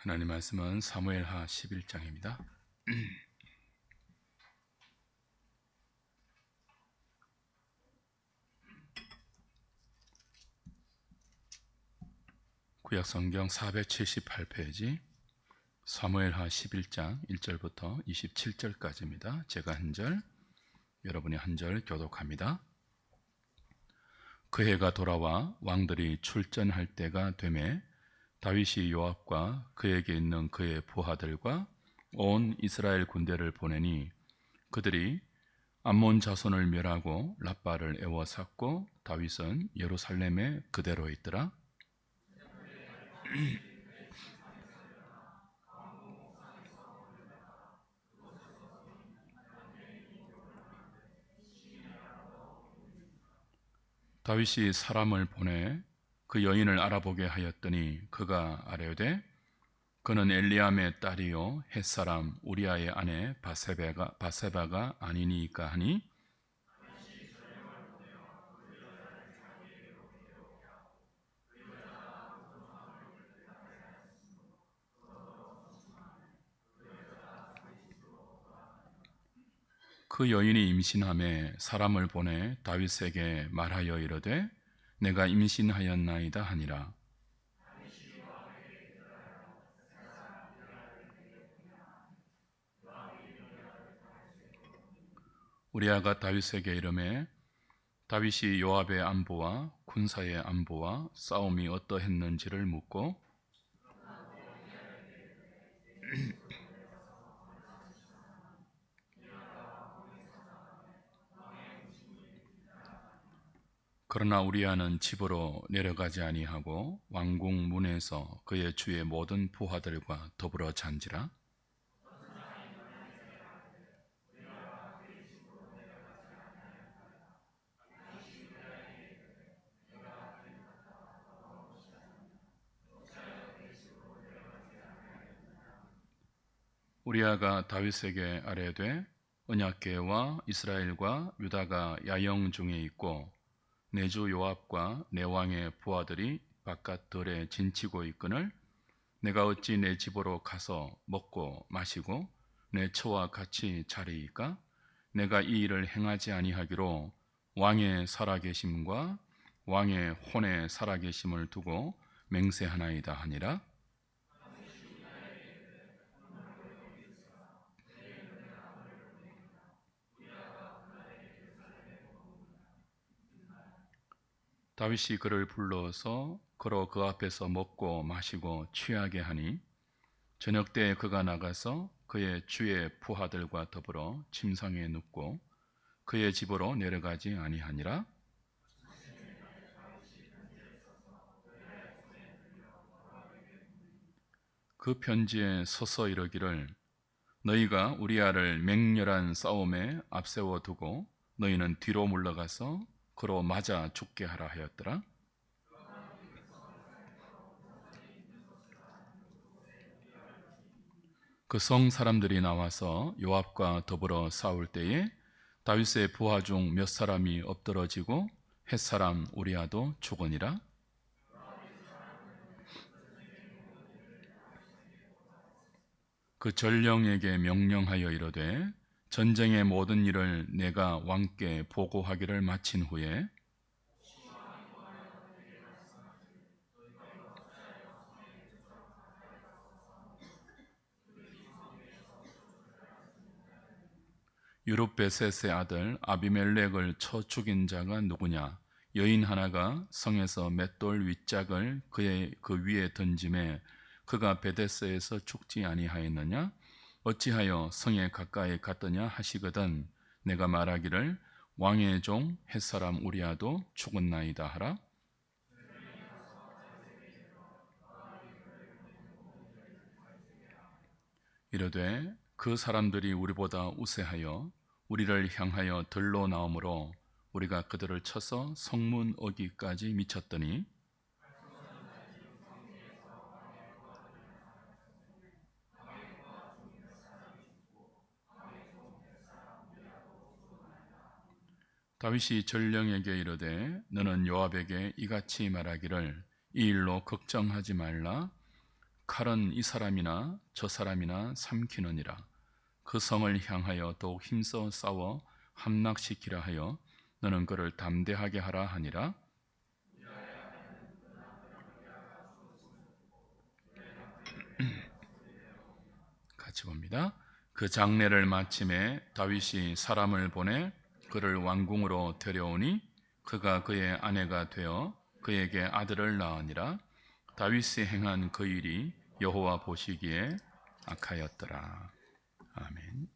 하나님 말씀은 사무엘하 11장입니다. 구약성경 478페이지 사무엘하 11장 1절부터 27절까지입니다. 제가 한 절, 여러분이 한 절 교독합니다. 그 해가 돌아와 왕들이 출전할 때가 되매 다윗이 요압과 그에게 있는 그의 부하들과 온 이스라엘 군대를 보내니 그들이 암몬 자손을 멸하고 랍바를 에워쌌고 다윗은 예루살렘에 그대로 있더라. 다윗이 사람을 보내 그 여인을 알아보게 하였더니 그가 아뢰되 그는 엘리암의 딸이요 햇사람 우리아의 아내 바세바가 아니니까 하니 그 여인이 임신함에 사람을 보내 다윗에게 말하여 이르되 내가 임신하였나이다 하니라. 우리아가 다윗에게 이르매 다윗이 요압의 안부와 군사의 안부와 싸움이 어떠했는지를 묻고 그러나 우리아는 집으로 내려가지 아니하고 왕궁 문에서 그의 주의 모든 부하들과 더불어 잔지라. 우리아가 다윗에게 아뢰되 언약궤와 이스라엘과 유다가 야영 중에 있고 내 주 요압과 내 왕의 부하들이 바깥 들에 진치고 있거늘 내가 어찌 내 집으로 가서 먹고 마시고 내 처와 같이 자리이까? 내가 이 일을 행하지 아니하기로 왕의 살아계심과 왕의 혼의 살아계심을 두고 맹세하나이다 하니라. 다윗이 그를 불러서 그로 그 앞에서 먹고 마시고 취하게 하니 저녁 때에 그가 나가서 그의 주의 부하들과 더불어 침상에 눕고 그의 집으로 내려가지 아니하니라. 그 편지에 서서 이르기를 너희가 우리아를 맹렬한 싸움에 앞세워 두고 너희는 뒤로 물러가서 그로 맞아 죽게 하라 하였더라. 그 성 사람들이 나와서 요압과 더불어 싸울 때에 다윗의 부하 중 몇 사람이 엎드러지고 햇사람 우리아도 죽으니라. 그 전령에게 명령하여 이르되 전쟁의 모든 일을 내가 왕께 보고하기를 마친 후에 유룹베셋의 아들 아비멜렉을 쳐 죽인 자가 누구냐? 여인 하나가 성에서 맷돌 윗짝을 그의 그 위에 던짐에 그가 베데스에서 죽지 아니하였느냐? 어찌하여 성에 가까이 갔더냐 하시거든 내가 말하기를 왕의 종 햇사람 우리아도 죽었나이다 하라. 이르되 그 사람들이 우리보다 우세하여 우리를 향하여 들로 나오므로 우리가 그들을 쳐서 성문 어기까지 미쳤더니 다윗이 전령에게 이르되 너는 요압에게 이같이 말하기를 이 일로 걱정하지 말라. 칼은 이 사람이나 저 사람이나 삼키느니라. 그 성을 향하여 더욱 힘써 싸워 함락시키라 하여 너는 그를 담대하게 하라 하니라. 같이 봅니다. 그 장례를 마침에 다윗이 사람을 보내 그를 왕궁으로 데려오니 그가 그의 아내가 되어 그에게 아들을 낳으니라. 다윗이 행한 그 일이 여호와 보시기에 악하였더라. 아멘.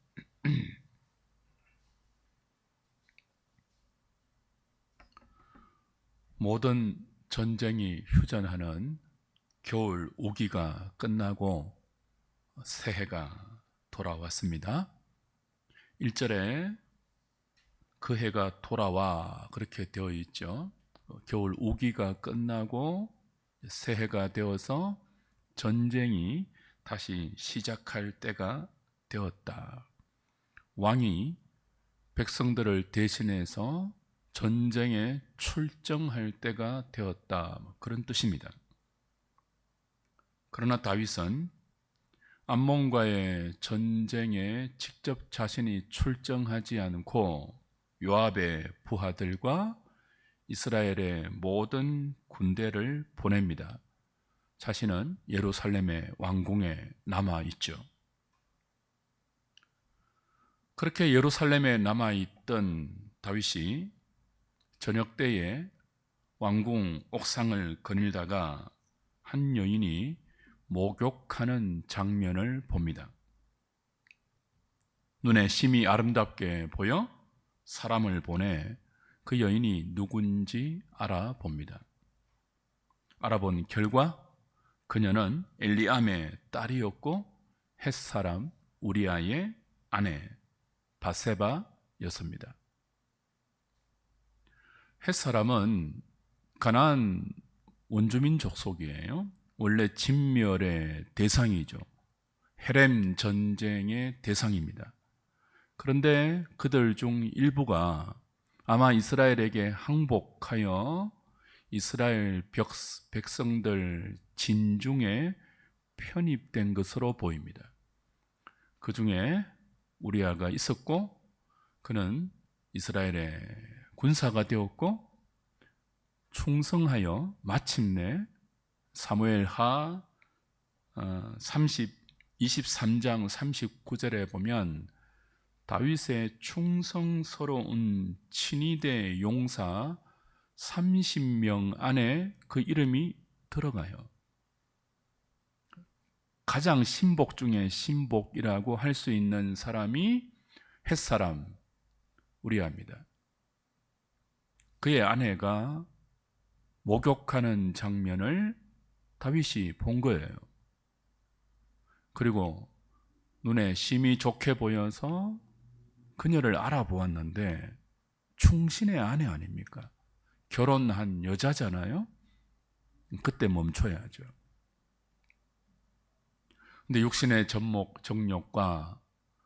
모든 전쟁이 휴전하는 겨울 우기가 끝나고 새해가 돌아왔습니다. 1절에 그 해가 돌아와 그렇게 되어 있죠. 겨울 우기가 끝나고 새해가 되어서 전쟁이 다시 시작할 때가 되었다. 왕이 백성들을 대신해서 전쟁에 출정할 때가 되었다. 그런 뜻입니다. 그러나 다윗은 암몬과의 전쟁에 직접 자신이 출정하지 않고 요압의 부하들과 이스라엘의 모든 군대를 보냅니다. 자신은 예루살렘의 왕궁에 남아 있죠. 그렇게 예루살렘에 남아 있던 다윗이 저녁 때에 왕궁 옥상을 거닐다가 한 여인이 목욕하는 장면을 봅니다. 눈에 심히 아름답게 보여 사람을 보내 그 여인이 누군지 알아봅니다. 알아본 결과 그녀는 엘리암의 딸이었고 햇사람 우리아의 아내 바세바였습니다. 햇사람은 가나안 원주민 족속이에요. 원래 진멸의 대상이죠. 헤렘 전쟁의 대상입니다. 그런데 그들 중 일부가 아마 이스라엘에게 항복하여 이스라엘 백성들 진중에 편입된 것으로 보입니다. 그 중에 우리아가 있었고 그는 이스라엘의 군사가 되었고 충성하여 마침내 사무엘하 23장 39절에 보면 다윗의 충성스러운 친위대 용사 30명 안에 그 이름이 들어가요. 가장 신복 중에 신복이라고 할 수 있는 사람이 햇사람 우리아입니다. 그의 아내가 목욕하는 장면을 다윗이 본 거예요. 그리고 눈에 심히 좋게 보여서 그녀를 알아보았는데 충신의 아내 아닙니까? 결혼한 여자잖아요. 그때 멈춰야죠. 근데 육신의 정욕과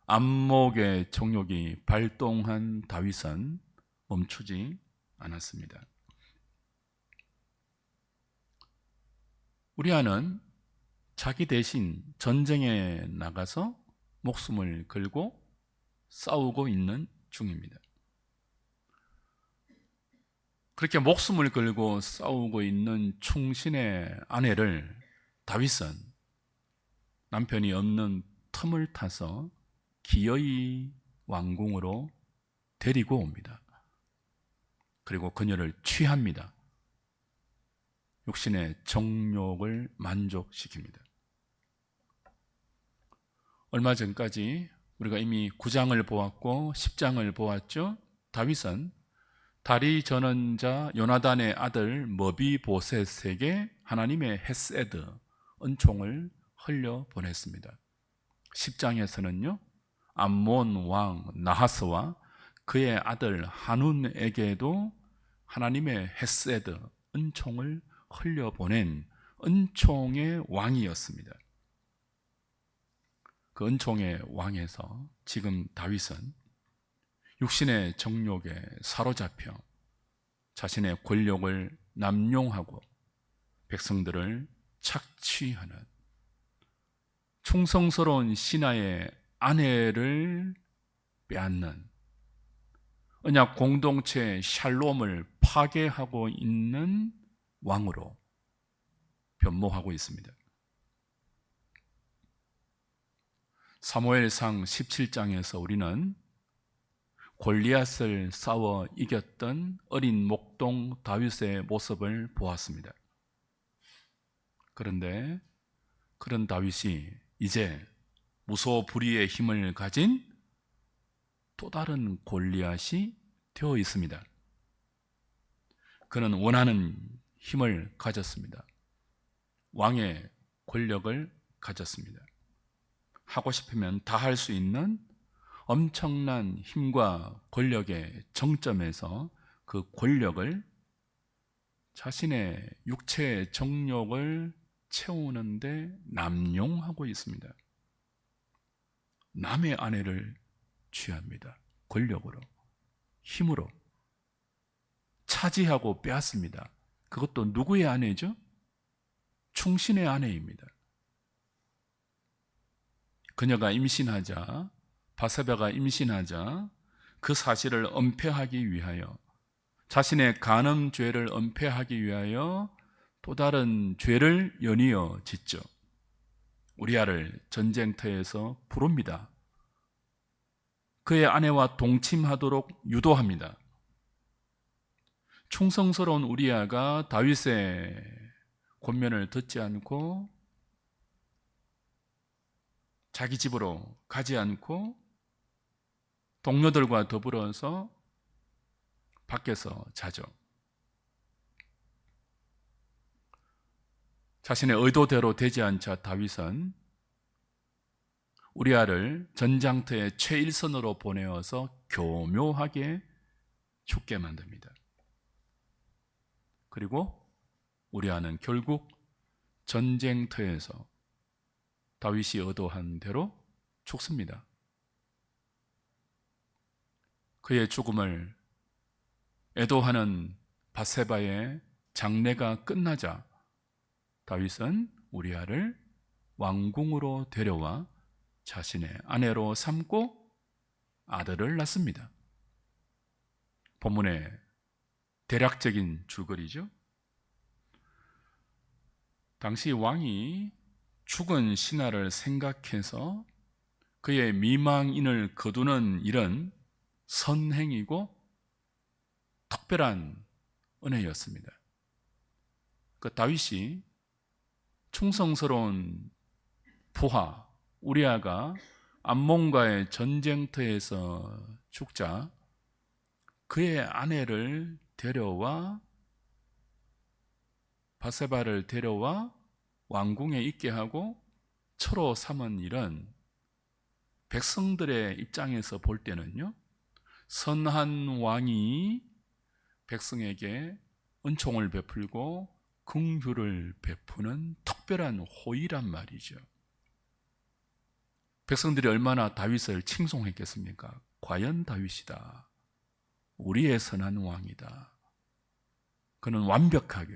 안목의 정욕이 발동한 다윗은 멈추지 않았습니다. 우리아는 자기 대신 전쟁에 나가서 목숨을 걸고 싸우고 있는 중입니다. 그렇게 목숨을 걸고 싸우고 있는 충신의 아내를 다윗은 남편이 없는 틈을 타서 기어이 왕궁으로 데리고 옵니다. 그리고 그녀를 취합니다. 육신의 정욕을 만족시킵니다. 얼마 전까지 우리가 이미 9장을 보았고 10장을 보았죠. 다윗은 다리 전원자 요나단의 아들 머비보셋에게 하나님의 헤세드 은총을 흘려보냈습니다. 10장에서는요 암몬 왕 나하스와 그의 아들 한운에게도 하나님의 헤세드 은총을 흘려보낸 은총의 왕이었습니다. 그 은총의 왕에서 지금 다윗은 육신의 정욕에 사로잡혀 자신의 권력을 남용하고 백성들을 착취하는 충성스러운 신하의 아내를 빼앗는 언약 공동체 샬롬을 파괴하고 있는 왕으로 변모하고 있습니다. 사무엘상 17장에서 우리는 골리앗을 싸워 이겼던 어린 목동 다윗의 모습을 보았습니다. 그런데 그런 다윗이 이제 무소불위의 힘을 가진 또 다른 골리앗이 되어 있습니다. 그는 원하는 힘을 가졌습니다. 왕의 권력을 가졌습니다. 하고 싶으면 다 할 수 있는 엄청난 힘과 권력의 정점에서 그 권력을 자신의 육체의 정욕을 채우는데 남용하고 있습니다. 남의 아내를 취합니다. 권력으로, 힘으로 차지하고 빼앗습니다. 그것도 누구의 아내죠? 충신의 아내입니다. 그녀가 임신하자, 바세바가 임신하자 그 사실을 은폐하기 위하여, 자신의 간음죄를 은폐하기 위하여 또 다른 죄를 연이어 짓죠. 우리아를 전쟁터에서 부릅니다. 그의 아내와 동침하도록 유도합니다. 충성스러운 우리아가 다윗의 권면을 듣지 않고 자기 집으로 가지 않고 동료들과 더불어서 밖에서 자죠. 자신의 의도대로 되지 않자 다윗은 우리아를 전장터의 최일선으로 보내어서 교묘하게 죽게 만듭니다. 그리고 우리아는 결국 전쟁터에서 다윗이 의도한 대로 죽습니다. 그의 죽음을 애도하는 바세바의 장례가 끝나자 다윗은 우리아를 왕궁으로 데려와 자신의 아내로 삼고 아들을 낳습니다. 본문의 대략적인 줄거리죠. 당시 왕이 죽은 신하를 생각해서 그의 미망인을 거두는 일은 선행이고 특별한 은혜였습니다. 그 다윗이 충성스러운 부하 우리아가 암몬과의 전쟁터에서 죽자 그의 아내를 데려와 바세바를 데려와 왕궁에 있게 하고 처로 삼은 일은 백성들의 입장에서 볼 때는요, 선한 왕이 백성에게 은총을 베풀고 긍휼을 베푸는 특별한 호의란 말이죠. 백성들이 얼마나 다윗을 칭송했겠습니까? 과연 다윗이다. 우리의 선한 왕이다. 그는 완벽하게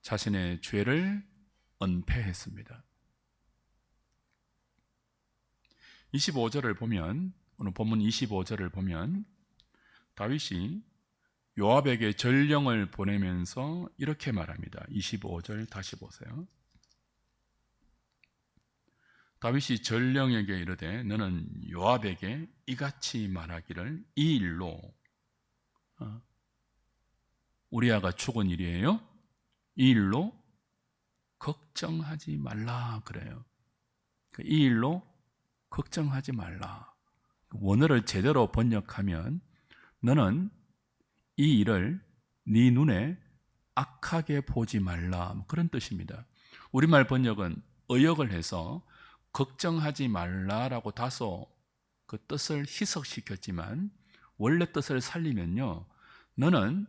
자신의 죄를 은폐했습니다. 25절을 보면, 오늘 본문 25절을 보면 다윗이 요압에게 전령을 보내면서 이렇게 말합니다. 25절 다시 보세요. 다윗이 전령에게 이르되 너는 요압에게 이같이 말하기를, 이 일로 우리아가 죽은 일이에요. 이 일로 걱정하지 말라 그래요. 이 일로 걱정하지 말라. 원어를 제대로 번역하면 너는 이 일을 네 눈에 악하게 보지 말라, 그런 뜻입니다. 우리말 번역은 의역을 해서 걱정하지 말라라고 다소 그 뜻을 희석시켰지만 원래 뜻을 살리면요, 너는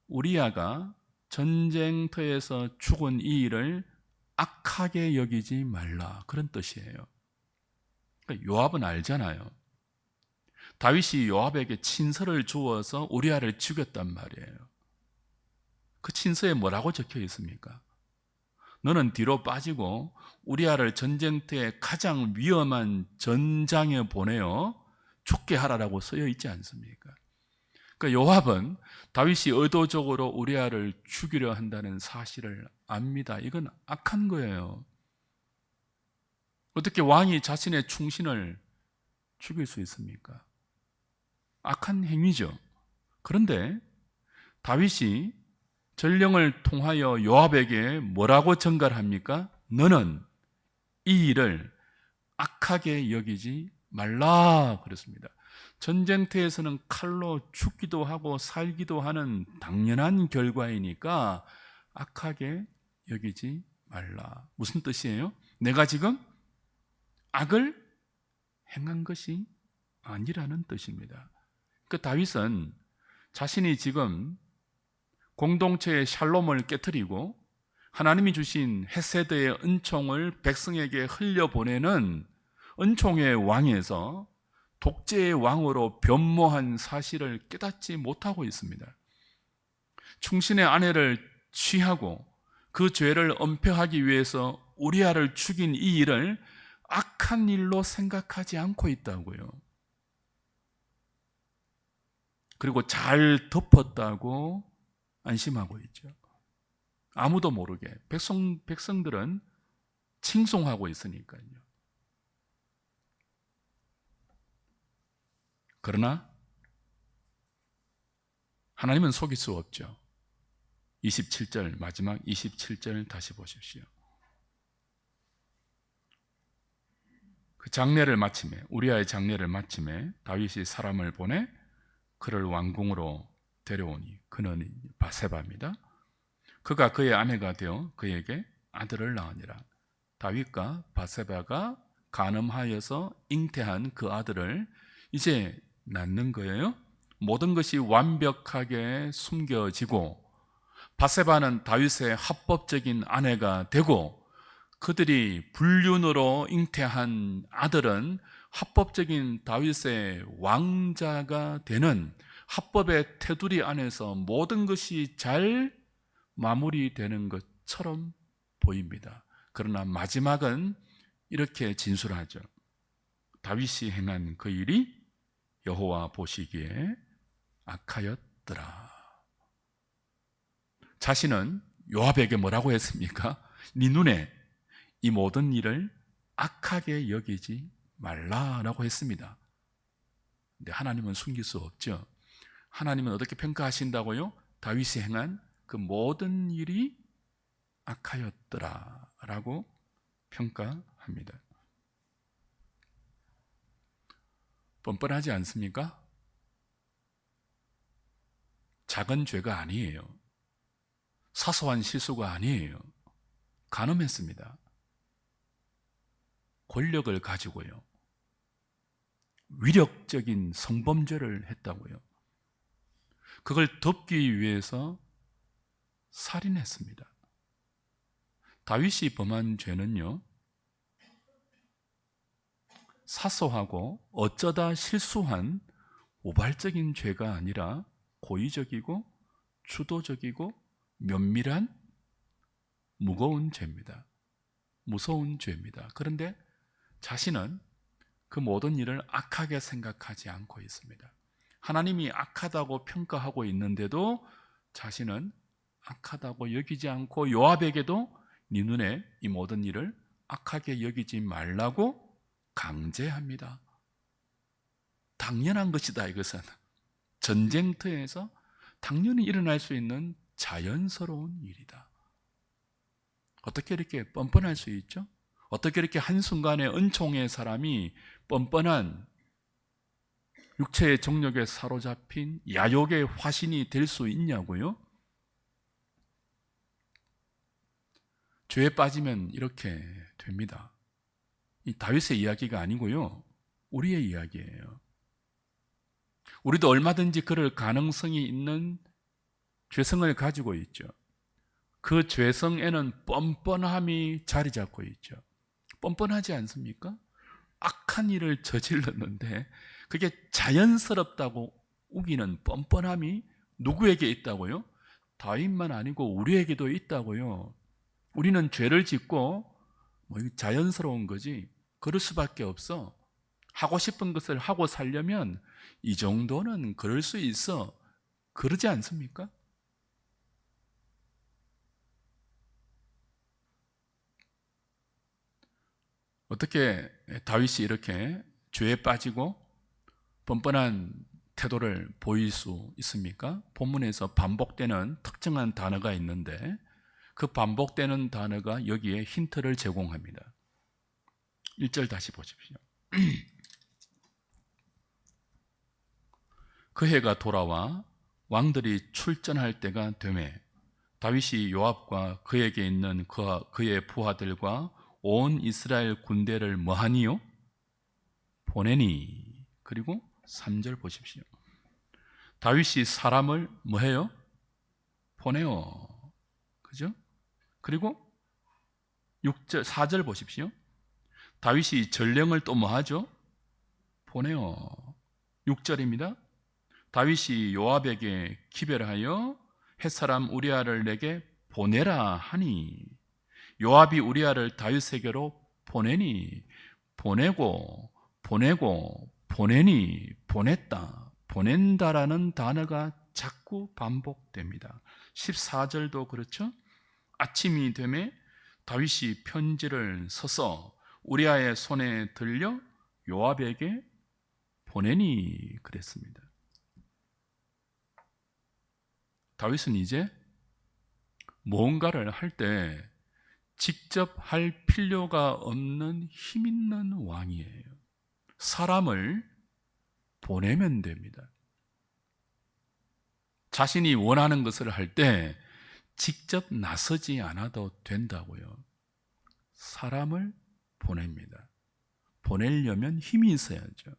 우리아가 전쟁터에서 죽은 이 일을 악하게 여기지 말라, 그런 뜻이에요. 그러니까 요압은 알잖아요. 다윗이 요압에게 친서를 주어서 우리아를 죽였단 말이에요. 그 친서에 뭐라고 적혀 있습니까? 너는 뒤로 빠지고 우리아를 전쟁터의 가장 위험한 전장에 보내어 죽게 하라라고 쓰여 있지 않습니까? 그러니까 요압은 다윗이 의도적으로 우리아를 죽이려 한다는 사실을 압니다. 이건 악한 거예요. 어떻게 왕이 자신의 충신을 죽일 수 있습니까? 악한 행위죠. 그런데 다윗이 전령을 통하여 요압에게 뭐라고 전갈합니까? 너는 이 일을 악하게 여기지 말라 그랬습니다. 전쟁터에서는 칼로 죽기도 하고 살기도 하는 당연한 결과이니까 악하게 여기지 말라. 무슨 뜻이에요? 내가 지금 악을 행한 것이 아니라는 뜻입니다. 그 다윗은 자신이 지금 공동체의 샬롬을 깨뜨리고 하나님이 주신 헤세드의 은총을 백성에게 흘려보내는 은총의 왕에서 독재의 왕으로 변모한 사실을 깨닫지 못하고 있습니다. 충신의 아내를 취하고 그 죄를 엄폐하기 위해서 우리아를 죽인 이 일을 악한 일로 생각하지 않고 있다고요. 그리고 잘 덮었다고 안심하고 있죠. 아무도 모르게 백성들은 칭송하고 있으니까요. 그러나 하나님은 속일 수 없죠. 27절 마지막 27절 다시 보십시오. 그 장례를 마침에 우리아의 장례를 마침에 다윗이 사람을 보내 그를 왕궁으로 데려오니 그는 바세바입니다. 그가 그의 아내가 되어 그에게 아들을 낳으니라. 다윗과 바세바가 간음하여서 잉태한 그 아들을 이제 낳는 거예요. 모든 것이 완벽하게 숨겨지고 바세바는 다윗의 합법적인 아내가 되고 그들이 불륜으로 잉태한 아들은 합법적인 다윗의 왕자가 되는 합법의 테두리 안에서 모든 것이 잘 마무리되는 것처럼 보입니다. 그러나 마지막은 이렇게 진술하죠. 다윗이 행한 그 일이 여호와 보시기에 악하였더라. 자신은 요압에게 뭐라고 했습니까? 네 눈에 이 모든 일을 악하게 여기지 말라라고 했습니다. 근데 하나님은 숨길 수 없죠. 하나님은 어떻게 평가하신다고요? 다윗이 행한 그 모든 일이 악하였더라라고 평가합니다. 뻔뻔하지 않습니까? 작은 죄가 아니에요. 사소한 실수가 아니에요. 간음했습니다. 권력을 가지고요. 위력적인 성범죄를 했다고요. 그걸 덮기 위해서 살인했습니다. 다윗이 범한 죄는요, 사소하고 어쩌다 실수한 우발적인 죄가 아니라 고의적이고 주도적이고 면밀한 무거운 죄입니다. 무서운 죄입니다. 그런데 자신은 그 모든 일을 악하게 생각하지 않고 있습니다. 하나님이 악하다고 평가하고 있는데도 자신은 악하다고 여기지 않고 요압에게도 네 눈에 이 모든 일을 악하게 여기지 말라고 강제합니다. 당연한 것이다. 이것은 전쟁터에서 당연히 일어날 수 있는 자연스러운 일이다. 어떻게 이렇게 뻔뻔할 수 있죠? 어떻게 이렇게 한순간에 은총의 사람이 뻔뻔한 육체의 정욕에 사로잡힌 야욕의 화신이 될 수 있냐고요? 죄에 빠지면 이렇게 됩니다. 이 다윗의 이야기가 아니고요, 우리의 이야기예요. 우리도 얼마든지 그럴 가능성이 있는 죄성을 가지고 있죠. 그 죄성에는 뻔뻔함이 자리 잡고 있죠. 뻔뻔하지 않습니까? 악한 일을 저질렀는데 그게 자연스럽다고 우기는 뻔뻔함이 누구에게 있다고요? 다윗만 아니고 우리에게도 있다고요. 우리는 죄를 짓고 자연스러운 거지. 그럴 수밖에 없어. 하고 싶은 것을 하고 살려면 이 정도는 그럴 수 있어. 그러지 않습니까? 어떻게 다윗이 이렇게 죄에 빠지고 뻔뻔한 태도를 보일 수 있습니까? 본문에서 반복되는 특정한 단어가 있는데 그 반복되는 단어가 여기에 힌트를 제공합니다. 1절 다시 보십시오. 그 해가 돌아와 왕들이 출전할 때가 되매 다윗이 요압과 그에게 있는 그의 부하들과 온 이스라엘 군대를 뭐하니요? 보내니. 그리고 3절 보십시오. 다윗이 사람을 뭐해요? 보내어. 그죠? 그리고 4절 보십시오. 다윗이 전령을 또 뭐하죠? 보내어. 6절입니다. 다윗이 요압에게 기별하여 햇사람 우리아를 내게 보내라 하니 요압이 우리아를 다윗에게로 보내니 보내고 보내니 보냈다 보낸다라는 단어가 자꾸 반복됩니다. 14절도 그렇죠. 아침이 되매 다윗이 편지를 써서 우리아의 손에 들려 요압에게 보내니 그랬습니다. 다윗은 이제 뭔가를 할 때 직접 할 필요가 없는 힘 있는 왕이에요. 사람을 보내면 됩니다. 자신이 원하는 것을 할 때 직접 나서지 않아도 된다고요. 사람을 보냅니다. 보내려면 힘이 있어야죠.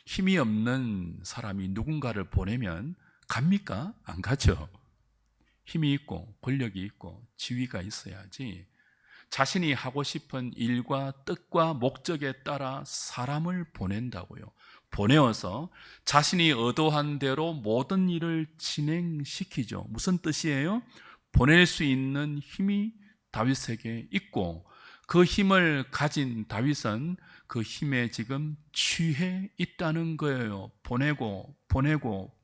힘이 없는 사람이 누군가를 보내면 갑니까? 안 가죠. 힘이 있고 권력이 있고 지위가 있어야지 자신이 하고 싶은 일과 뜻과 목적에 따라 사람을 보낸다고요. 보내어서 자신이 의도한 대로 모든 일을 진행시키죠. 무슨 뜻이에요? 보낼 수 있는 힘이 다윗에게 있고 그 힘을 가진 다윗은 그 힘에 지금 취해 있다는 거예요.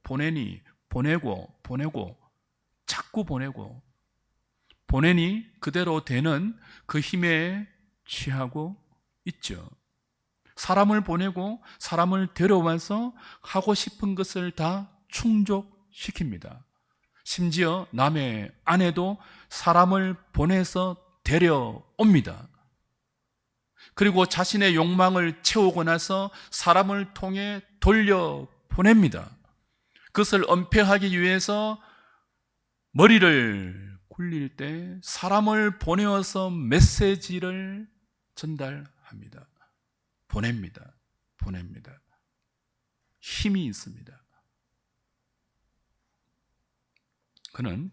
보내니 보내고 자꾸 보내니 그대로 되는 그 힘에 취하고 있죠. 사람을 보내고 사람을 데려와서 하고 싶은 것을 다 충족시킵니다. 심지어 남의 아내도 사람을 보내서 데려옵니다. 그리고 자신의 욕망을 채우고 나서 사람을 통해 돌려보냅니다. 그것을 은폐하기 위해서 머리를 굴릴 때 사람을 보내어서 메시지를 전달합니다. 보냅니다. 힘이 있습니다. 그는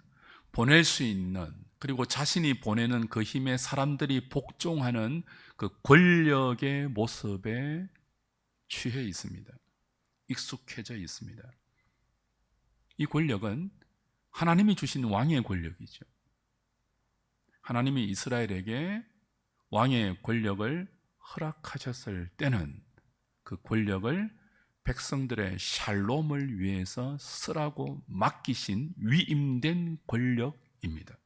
보낼 수 있는 그리고 자신이 보내는 그 힘에 사람들이 복종하는 그 권력의 모습에 취해 있습니다. 익숙해져 있습니다. 이 권력은 하나님이 주신 왕의 권력이죠. 하나님이 이스라엘에게 왕의 권력을 허락하셨을 때는 그 권력을 백성들의 샬롬을 위해서 쓰라고 맡기신 위임된 권력입니다.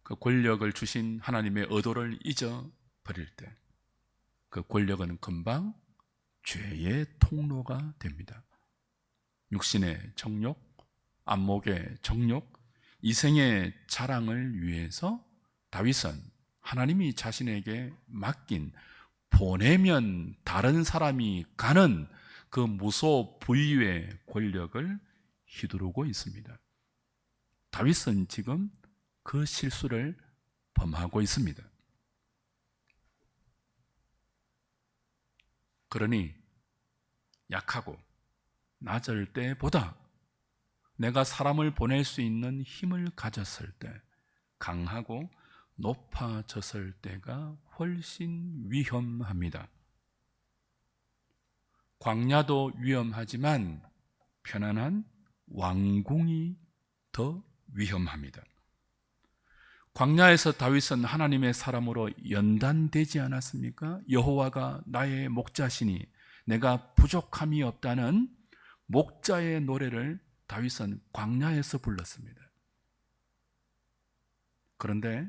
그 권력을 주신 하나님의 의도를 잊어버릴 때 그 권력은 금방 죄의 통로가 됩니다. 육신의 정욕, 안목의 정욕, 이생의 자랑을 위해서 다윗은 하나님이 자신에게 맡긴 보내면 다른 사람이 가는 그 무소 부유의 권력을 휘두르고 있습니다. 다윗은 지금 그 실수를 범하고 있습니다. 그러니 약하고 낮을 때보다 내가 사람을 보낼 수 있는 힘을 가졌을 때 강하고 높아졌을 때가 훨씬 위험합니다. 광야도 위험하지만 편안한 왕궁이 더 위험합니다. 광야에서 다윗은 하나님의 사람으로 연단되지 않았습니까? 여호와가 나의 목자시니 내가 부족함이 없다는 목자의 노래를 다윗은 광야에서 불렀습니다. 그런데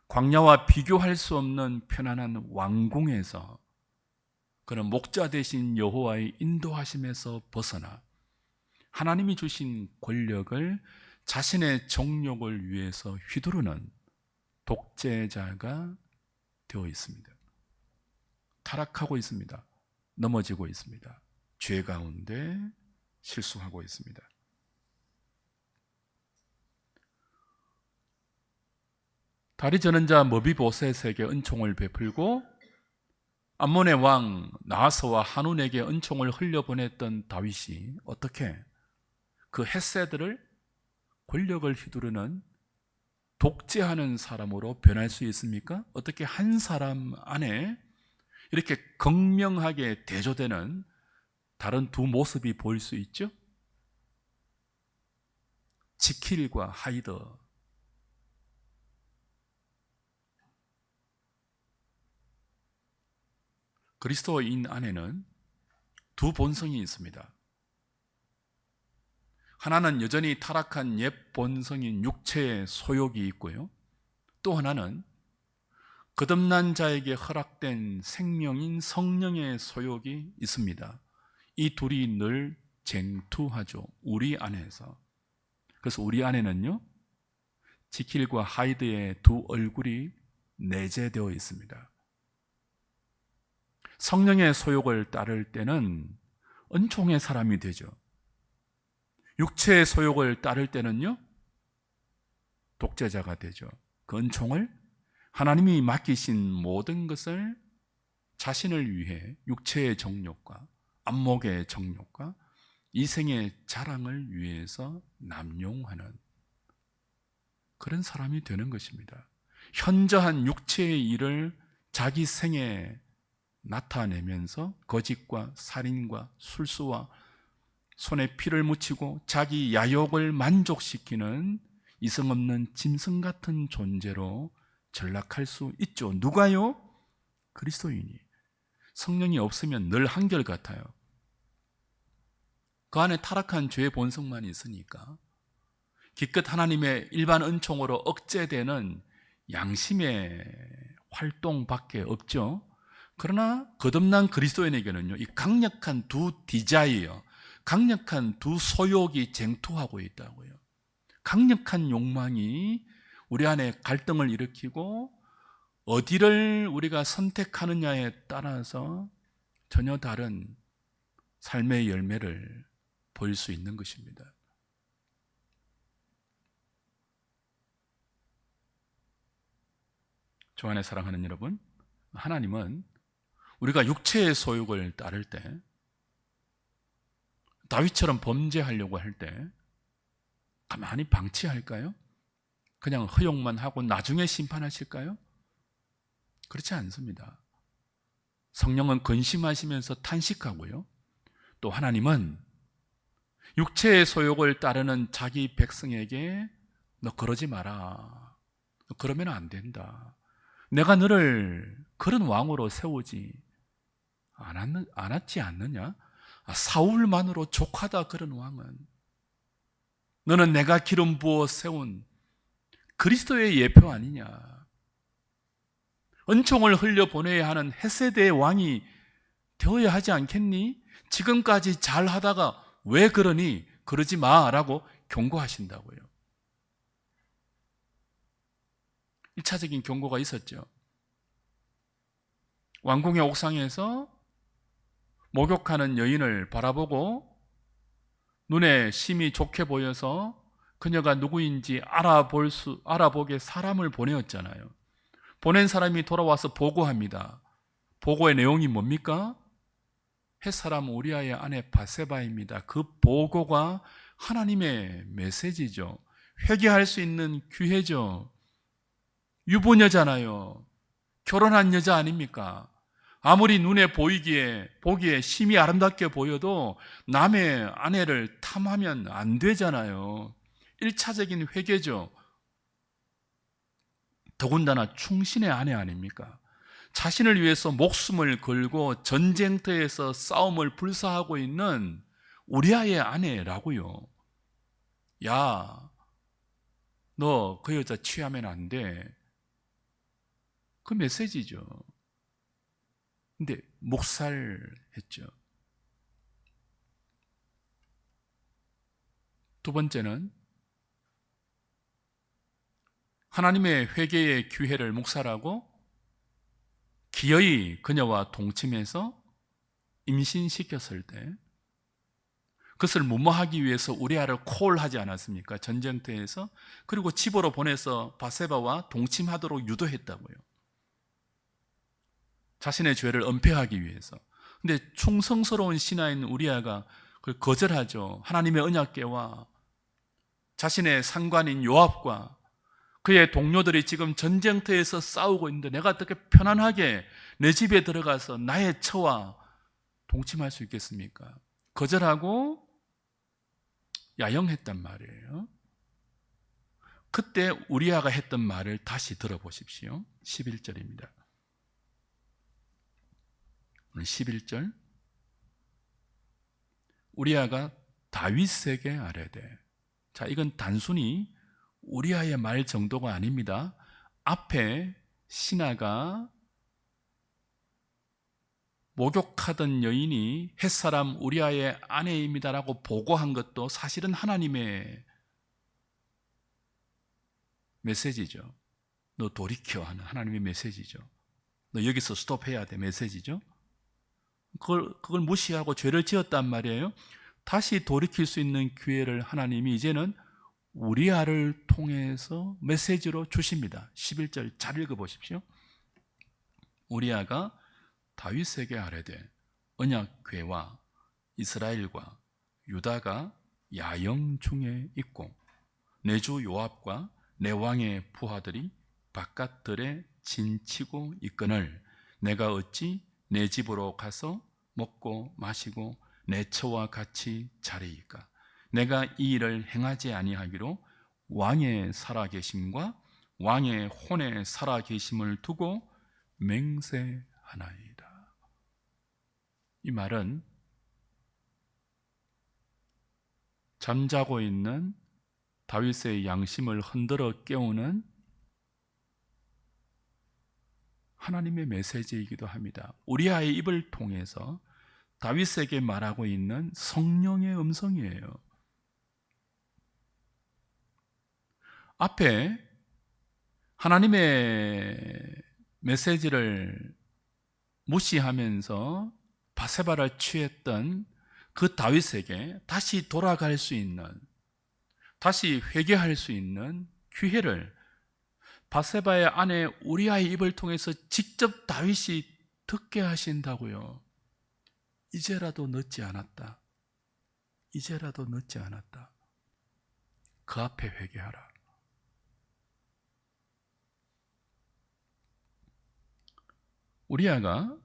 광야와 비교할 수 없는 편안한 왕궁에서 그는 목자 되신 여호와의 인도하심에서 벗어나 하나님이 주신 권력을 자신의 정욕을 위해서 휘두르는 독재자가 되어 있습니다. 타락하고 있습니다. 넘어지고 있습니다. 죄 가운데 실수하고 있습니다. 다리 저는 자 머비보셋에게 은총을 베풀고 암몬의 왕 나하스와 한운에게 은총을 흘려보냈던 다윗이 어떻게 그 헷세들을 권력을 휘두르는 독재하는 사람으로 변할 수 있습니까? 어떻게 한 사람 안에 이렇게 극명하게 대조되는 다른 두 모습이 보일 수 있죠? 지킬과 하이드. 그리스도인 안에는 두 본성이 있습니다. 하나는 여전히 타락한 옛 본성인 육체의 소욕이 있고요. 또 하나는 거듭난 자에게 허락된 생명인 성령의 소욕이 있습니다. 이 둘이 늘 쟁투하죠. 우리 안에서. 그래서 우리 안에는요, 지킬과 하이드의 두 얼굴이 내재되어 있습니다. 성령의 소욕을 따를 때는 은총의 사람이 되죠. 육체의 소욕을 따를 때는요, 독재자가 되죠. 그 은총을 하나님이 맡기신 모든 것을 자신을 위해 육체의 정욕과 안목의 정욕과 이생의 자랑을 위해서 남용하는 그런 사람이 되는 것입니다. 현저한 육체의 일을 자기 생에 나타내면서 거짓과 살인과 술수와 손에 피를 묻히고 자기 야욕을 만족시키는 이성 없는 짐승 같은 존재로 전락할 수 있죠. 누가요? 그리스도인이. 성령이 없으면 늘 한결같아요. 그 안에 타락한 죄의 본성만 있으니까 기껏 하나님의 일반 은총으로 억제되는 양심의 활동밖에 없죠. 그러나 거듭난 그리스도인에게는요, 이 강력한 두 디자이어, 강력한 두 소욕이 쟁투하고 있다고요. 강력한 욕망이 우리 안에 갈등을 일으키고 어디를 우리가 선택하느냐에 따라서 전혀 다른 삶의 열매를 보일 수 있는 것입니다. 주 안에 사랑하는 여러분, 하나님은 우리가 육체의 소욕을 따를 때, 다윗처럼 범죄하려고 할 때 가만히 방치할까요? 그냥 허용만 하고 나중에 심판하실까요? 그렇지 않습니다. 성령은 근심하시면서 탄식하고요. 또 하나님은 육체의 소욕을 따르는 자기 백성에게 너 그러지 마라. 너 그러면 안 된다. 내가 너를 그런 왕으로 세우지 않았지 않느냐? 사울만으로 족하다 그런 왕은. 너는 내가 기름 부어 세운 그리스도의 예표 아니냐. 은총을 흘려보내야 하는 헤세드의 왕이 되어야 하지 않겠니? 지금까지 잘하다가 왜 그러니? 그러지 마라고 경고하신다고요. 1차적인 경고가 있었죠. 왕궁의 옥상에서 목욕하는 여인을 바라보고 눈에 심히 좋게 보여서 그녀가 누구인지 알아보게 사람을 보내었잖아요. 보낸 사람이 돌아와서 보고합니다. 보고의 내용이 뭡니까? 햇사람 우리아의 아내 바세바입니다. 그 보고가 하나님의 메시지죠. 회개할 수 있는 기회죠. 유부녀잖아요. 결혼한 여자 아닙니까? 아무리 눈에 보기에 심히 아름답게 보여도 남의 아내를 탐하면 안 되잖아요. 1차적인 회개죠. 더군다나 충신의 아내 아닙니까? 자신을 위해서 목숨을 걸고 전쟁터에서 싸움을 불사하고 있는 우리아의 아내라고요. 야, 너 그 여자 취하면 안 돼. 그 메시지죠. 근데 묵살했죠. 두 번째는 하나님의 회개의 기회를 묵살하고 기어이 그녀와 동침해서 임신시켰을 때 그것을 무마하기 위해서 우리아를 콜하지 않았습니까? 전쟁터에서. 그리고 집으로 보내서 바세바와 동침하도록 유도했다고요. 자신의 죄를 은폐하기 위해서. 근데 충성스러운 신하인 우리아가 그걸 거절하죠. 하나님의 언약궤와 자신의 상관인 요압과 그의 동료들이 지금 전쟁터에서 싸우고 있는데 내가 어떻게 편안하게 내 집에 들어가서 나의 처와 동침할 수 있겠습니까? 거절하고 야영했단 말이에요. 그때 우리아가 했던 말을 다시 들어보십시오. 11절입니다. 11절. 우리아가 다윗에게 아뢰되. 자, 이건 단순히 우리아의 말 정도가 아닙니다. 앞에 신하가 목욕하던 여인이 햇사람 우리아의 아내입니다라고 보고한 것도 사실은 하나님의 메시지죠. 너 돌이켜 하는 하나님의 메시지죠. 너 여기서 스톱해야 돼 메시지죠. 그걸 무시하고 죄를 지었단 말이에요. 다시 돌이킬 수 있는 기회를 하나님이 이제는 우리아를 통해서 메시지로 주십니다. 11절 잘 읽어보십시오. 우리아가 다윗에게 아뢰되 언약궤와 이스라엘과 유다가 야영 중에 있고 내 주 요압과 내 왕의 부하들이 바깥들에 진치고 있거늘 내가 어찌 내 집으로 가서 먹고 마시고 내 처와 같이 자리이까? 내가 이 일을 행하지 아니하기로 왕의 살아계심과 왕의 혼의 살아계심을 두고 맹세하나이다. 이 말은 잠자고 있는 다윗의 양심을 흔들어 깨우는 하나님의 메시지이기도 합니다. 우리아의 입을 통해서 다윗에게 말하고 있는 성령의 음성이에요. 앞에 하나님의 메시지를 무시하면서 바세바를 취했던 그 다윗에게 다시 돌아갈 수 있는, 다시 회개할 수 있는 기회를 바세바의 아내 우리아의 입을 통해서 직접 다윗이 듣게 하신다고요. 이제라도 늦지 않았다. 이제라도 늦지 않았다. 그 앞에 회개하라. 우리아가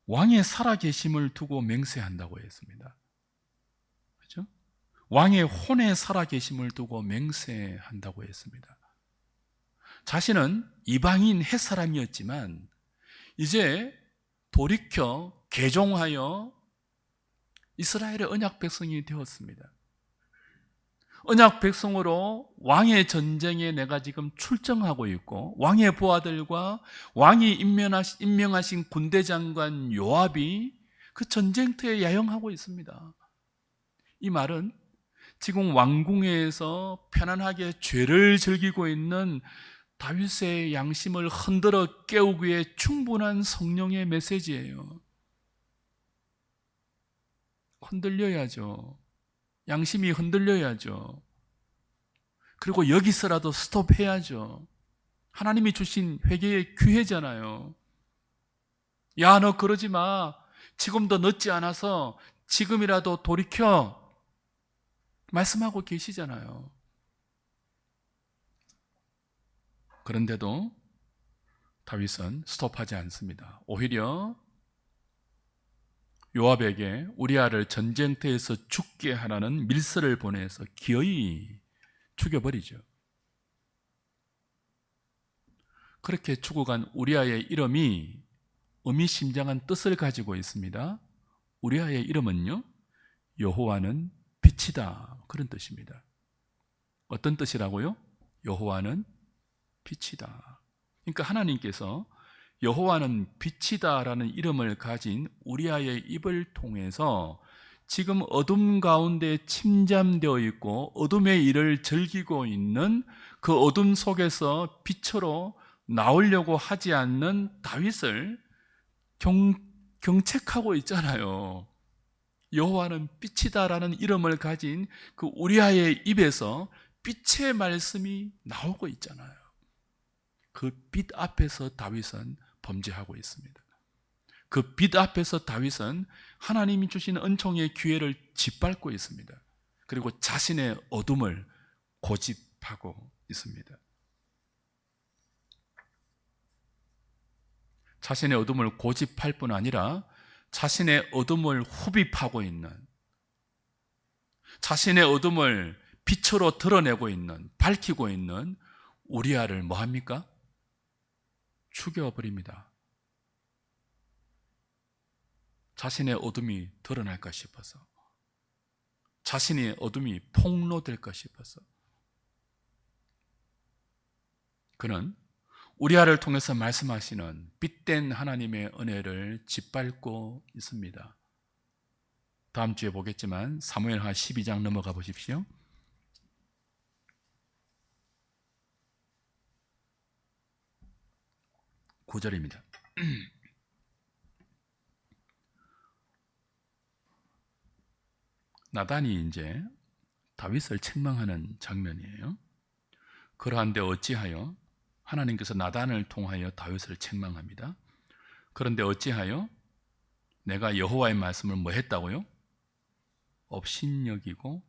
왕의 살아계심을 두고 맹세한다고 했습니다. 그렇죠? 왕의 혼의 살아계심을 두고 맹세한다고 했습니다. 자신은 이방인 햇사람이었지만 이제 돌이켜 개종하여 이스라엘의 언약 백성이 되었습니다. 언약 백성으로 왕의 전쟁에 내가 지금 출정하고 있고 왕의 부하들과 왕이 임명하신 군대 장관 요압이 그 전쟁터에 야영하고 있습니다. 이 말은 지금 왕궁에서 편안하게 죄를 즐기고 있는 다윗의 양심을 흔들어 깨우기에 충분한 성령의 메시지예요. 흔들려야죠. 양심이 흔들려야죠. 그리고 여기서라도 스톱해야죠. 하나님이 주신 회개의 기회잖아요. 야, 너 그러지 마. 지금도 늦지 않아서 지금이라도 돌이켜. 말씀하고 계시잖아요. 그런데도 다윗은 스톱하지 않습니다. 오히려 요압에게 우리아를 전쟁터에서 죽게 하라는 밀서를 보내서 기어이 죽여버리죠. 그렇게 죽어간 우리아의 이름이 의미심장한 뜻을 가지고 있습니다. 우리아의 이름은요, 여호와는 빛이다, 그런 뜻입니다. 어떤 뜻이라고요? 여호와는 빛이다. 그러니까 하나님께서 여호와는 빛이다라는 이름을 가진 우리아의 입을 통해서 지금 어둠 가운데 침잠되어 있고 어둠의 일을 즐기고 있는 그 어둠 속에서 빛으로 나오려고 하지 않는 다윗을 경책하고 있잖아요. 여호와는 빛이다라는 이름을 가진 그 우리아의 입에서 빛의 말씀이 나오고 있잖아요. 그 빛 앞에서 다윗은 범죄하고 있습니다. 그 빛 앞에서 다윗은 하나님이 주신 은총의 기회를 짓밟고 있습니다. 그리고 자신의 어둠을 고집하고 있습니다. 자신의 어둠을 고집할 뿐 아니라 자신의 어둠을 후비파고 있는, 자신의 어둠을 빛으로 드러내고 있는, 밝히고 있는 우리아를 뭐합니까? 죽여버립니다. 자신의 어둠이 드러날까 싶어서, 자신의 어둠이 폭로될까 싶어서. 그는 우리아를 통해서 말씀하시는 빛된 하나님의 은혜를 짓밟고 있습니다. 다음 주에 보겠지만 사무엘하 12장 넘어가 보십시오. 9절입니다. 나단이 이제 다윗을 책망하는 장면이에요. 그러한데 어찌하여 하나님께서 나단을 통하여 다윗을 책망합니다. 그런데 어찌하여 내가 여호와의 말씀을 뭐 했다고요? 업신여기고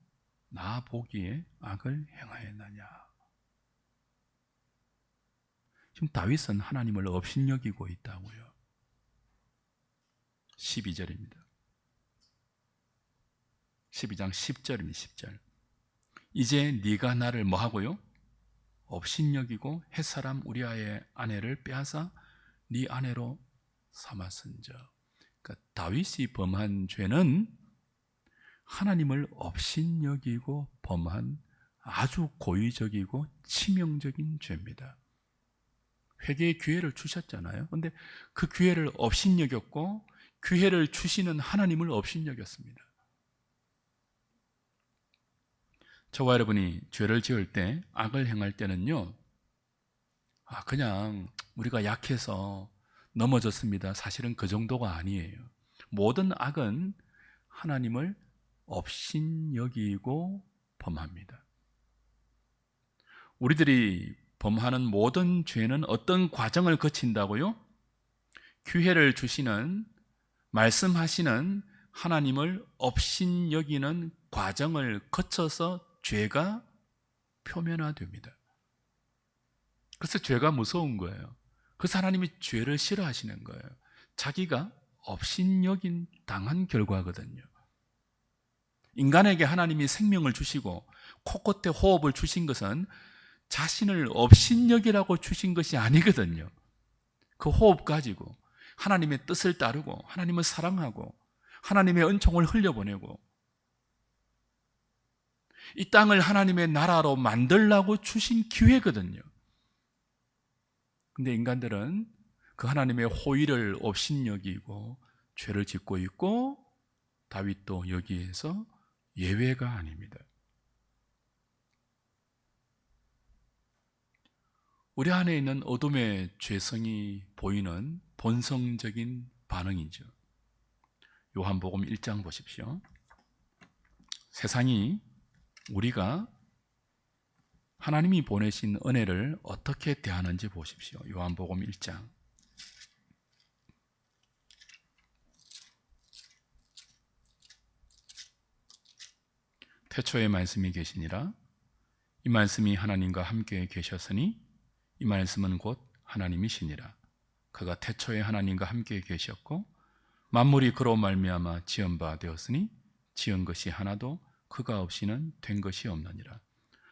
나 보기에 악을 행하였느냐. 지금 다윗은 하나님을 업신여기고 있다고요. 12절입니다. 12장 10절입니다. 10절. 이제 네가 나를 뭐하고요? 업신여기고 햇사람 우리아의 아내를 빼앗아 네 아내로 삼았은저. 그러니까 다윗이 범한 죄는 하나님을 업신여기고 범한 아주 고의적이고 치명적인 죄입니다. 회개의 기회를 주셨잖아요. 그런데 그 기회를 업신여겼고 기회를 주시는 하나님을 업신여겼습니다. 저와 여러분이 죄를 지을 때, 악을 행할 때는요, 그냥 우리가 약해서 넘어졌습니다. 사실은 그 정도가 아니에요. 모든 악은 하나님을 업신여기고 범합니다. 우리들이 범하는 모든 죄는 어떤 과정을 거친다고요? 기회를 주시는, 말씀하시는 하나님을 업신여기는 과정을 거쳐서 죄가 표면화됩니다. 그래서 죄가 무서운 거예요. 그래서 하나님이 죄를 싫어하시는 거예요. 자기가 업신여긴 당한 결과거든요. 인간에게 하나님이 생명을 주시고 코끝에 호흡을 주신 것은 자신을 업신여기라고 주신 것이 아니거든요. 그 호흡 가지고 하나님의 뜻을 따르고 하나님을 사랑하고 하나님의 은총을 흘려보내고 이 땅을 하나님의 나라로 만들라고 주신 기회거든요. 근데 인간들은 그 하나님의 호의를 업신여기고 죄를 짓고 있고, 다윗도 여기에서 예외가 아닙니다. 우리 안에 있는 어둠의 죄성이 보이는 본성적인 반응이죠. 요한복음 1장 보십시오. 세상이 우리가 하나님이 보내신 은혜를 어떻게 대하는지 보십시오. 요한복음 1장. 태초에 말씀이 계시니라. 이 말씀이 하나님과 함께 계셨으니 이 말씀은 곧 하나님이시니라. 그가 태초에 하나님과 함께 계셨고 만물이 그로 말미암아 지은 바 되었으니 지은 것이 하나도 그가 없이는 된 것이 없느니라.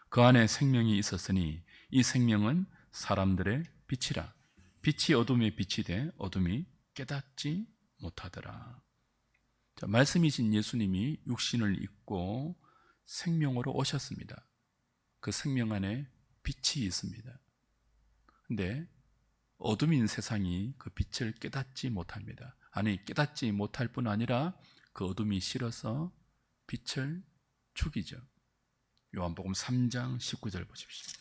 그 안에 생명이 있었으니 이 생명은 사람들의 빛이라. 빛이 어둠에 빛이 돼 어둠이 깨닫지 못하더라. 자, 말씀이신 예수님이 육신을 입고 생명으로 오셨습니다. 그 생명 안에 빛이 있습니다. 근데 어둠인 세상이 그 빛을 깨닫지 못합니다. 아니, 깨닫지 못할 뿐 아니라 그 어둠이 싫어서 빛을 죽이죠. 요한복음 3장 19절 보십시오.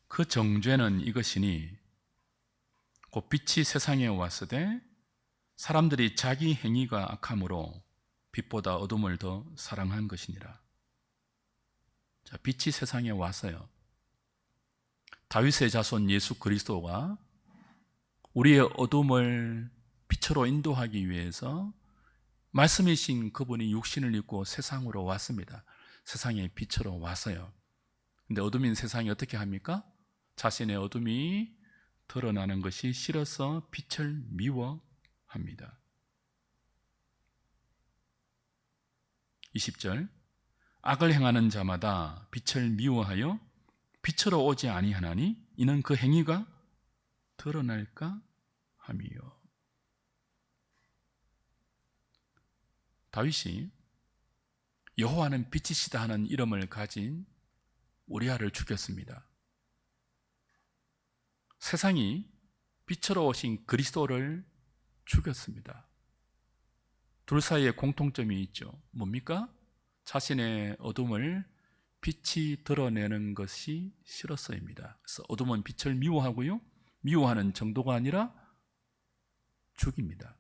그 정죄는 이것이니 곧 빛이 세상에 왔으되 사람들이 자기 행위가 악함으로 빛보다 어둠을 더 사랑한 것이니라. 자, 빛이 세상에 왔어요. 다윗의 자손 예수 그리스도가 우리의 어둠을 빛으로 인도하기 위해서 말씀이신 그분이 육신을 입고 세상으로 왔습니다. 세상에 빛으로 왔어요. 근데 어둠인 세상이 어떻게 합니까? 자신의 어둠이 드러나는 것이 싫어서 빛을 미워합니다. 20절 악을 행하는 자마다 빛을 미워하여 빛으로 오지 아니하나니 이는 그 행위가 드러날까 함이요. 다윗이 여호와는 빛이시다 하는 이름을 가진 우리아를 죽였습니다. 세상이 빛으로 오신 그리스도를 죽였습니다. 둘 사이에 공통점이 있죠. 뭡니까? 자신의 어둠을 빛이 드러내는 것이 싫었어입니다. 그래서 어둠은 빛을 미워하고요, 미워하는 정도가 아니라 죽입니다.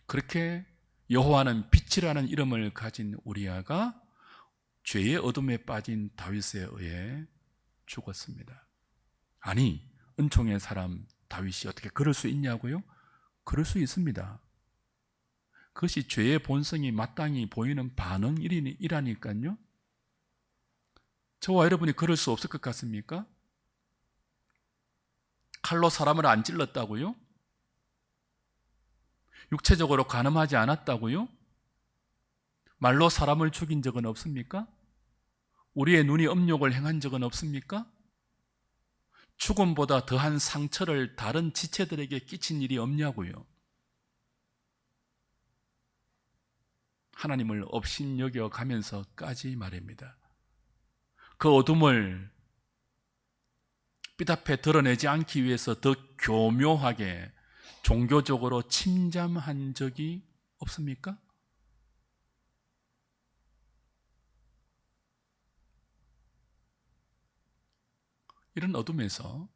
그렇게 여호와는 빛이라는 이름을 가진 우리아가 죄의 어둠에 빠진 다윗에 의해 죽었습니다. 아니, 은총의 사람 다윗이 어떻게 그럴 수 있냐고요? 그럴 수 있습니다. 그것이 죄의 본성이 마땅히 보이는 반응이라니까요. 저와 여러분이 그럴 수 없을 것 같습니까? 칼로 사람을 안 찔렀다고요? 육체적으로 간음하지 않았다고요? 말로 사람을 죽인 적은 없습니까? 우리의 눈이 음욕을 행한 적은 없습니까? 죽음보다 더한 상처를 다른 지체들에게 끼친 일이 없냐고요? 하나님을 업신여겨 가면서까지 말입니다. 그 어둠을 빛 앞에 드러내지 않기 위해서 더 교묘하게 종교적으로 침잠한 적이 없습니까? 이런 어둠에서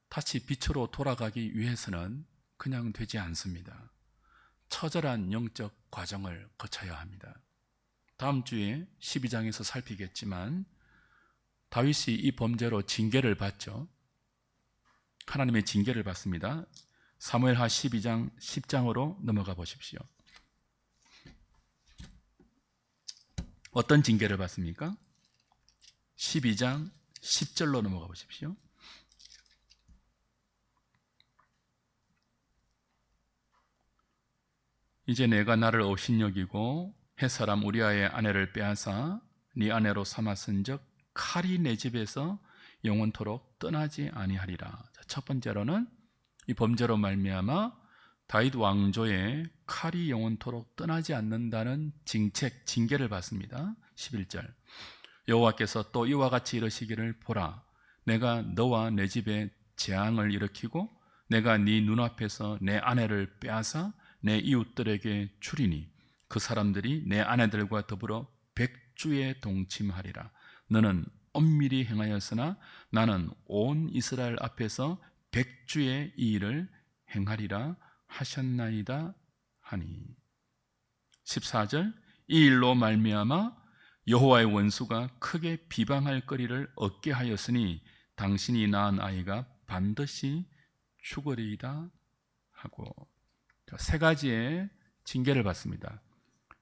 다시 빛으로 돌아가기 위해서는 그냥 되지 않습니다. 처절한 영적 과정을 거쳐야 합니다. 다음 주에 12장에서 살피겠지만 다윗이 이 범죄로 징계를 받죠. 하나님의 징계를 받습니다. 사무엘하 12장 10장으로 넘어가 보십시오. 어떤 징계를 받습니까? 12장 10절로 넘어가 보십시오. 이제 내가 나를 업신여기고 햇사람 우리아의 아내를 빼앗아 네 아내로 삼았은즉 칼이 내 집에서 영원토록 떠나지 아니하리라. 첫 번째로는 이 범죄로 말미암아 다윗 왕조의 칼이 영원토록 떠나지 않는다는 징계를 받습니다. 11절 여호와께서 또 이와 같이 이르시기를 보라, 내가 너와 내 집에 재앙을 일으키고 내가 네 눈앞에서 내 아내를 빼앗아 내 이웃들에게 주리니 그 사람들이 내 아내들과 더불어 백주에 동침하리라. 너는 엄밀히 행하였으나 나는 온 이스라엘 앞에서 백주의 이 일을 행하리라 하셨나이다 하니. 14절 이 일로 말미암아 여호와의 원수가 크게 비방할 거리를 얻게 하였으니 당신이 낳은 아이가 반드시 죽으리이다 하고, 세 가지의 징계를 받습니다.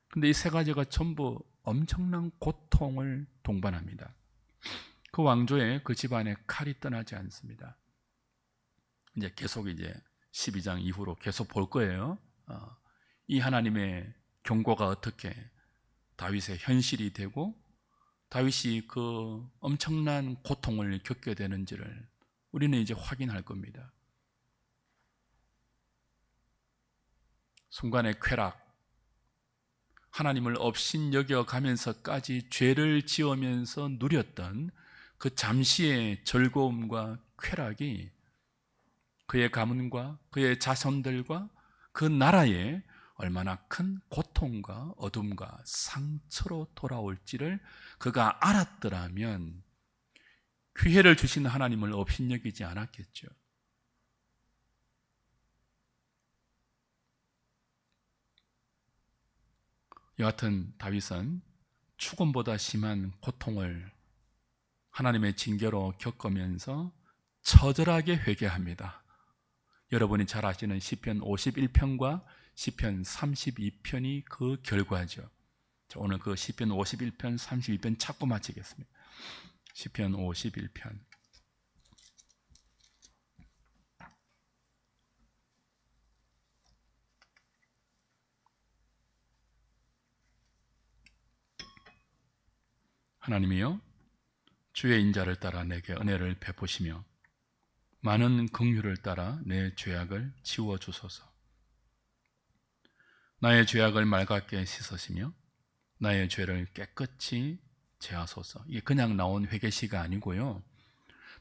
근데 이 세 가지가 전부 엄청난 고통을 동반합니다. 그 왕조에 그 집안에 칼이 떠나지 않습니다. 이제 계속 이제 12장 이후로 계속 볼 거예요. 이 하나님의 경고가 어떻게 다윗의 현실이 되고 다윗이 그 엄청난 고통을 겪게 되는지를 우리는 이제 확인할 겁니다. 순간의 쾌락, 하나님을 업신여겨 가면서까지 죄를 지으면서 누렸던 그 잠시의 즐거움과 쾌락이 그의 가문과 그의 자손들과 그 나라에 얼마나 큰 고통과 어둠과 상처로 돌아올지를 그가 알았더라면 기회를 주신 하나님을 업신여기지 않았겠죠. 여하튼 다윗은 죽음보다 심한 고통을 하나님의 징계로 겪으면서 처절하게 회개합니다. 여러분이 잘 아시는 시편 51편과 시편 32편이 그 결과죠. 오늘 그 시편 51편, 32편 찾고 마치겠습니다. 시편 51편. 하나님이여, 주의 인자를 따라 내게 은혜를 베푸시며 많은 긍휼을 따라 내 죄악을 지워 주소서. 나의 죄악을 맑게 씻으시며 나의 죄를 깨끗이 제하소서. 이게 그냥 나온 회개시가 아니고요,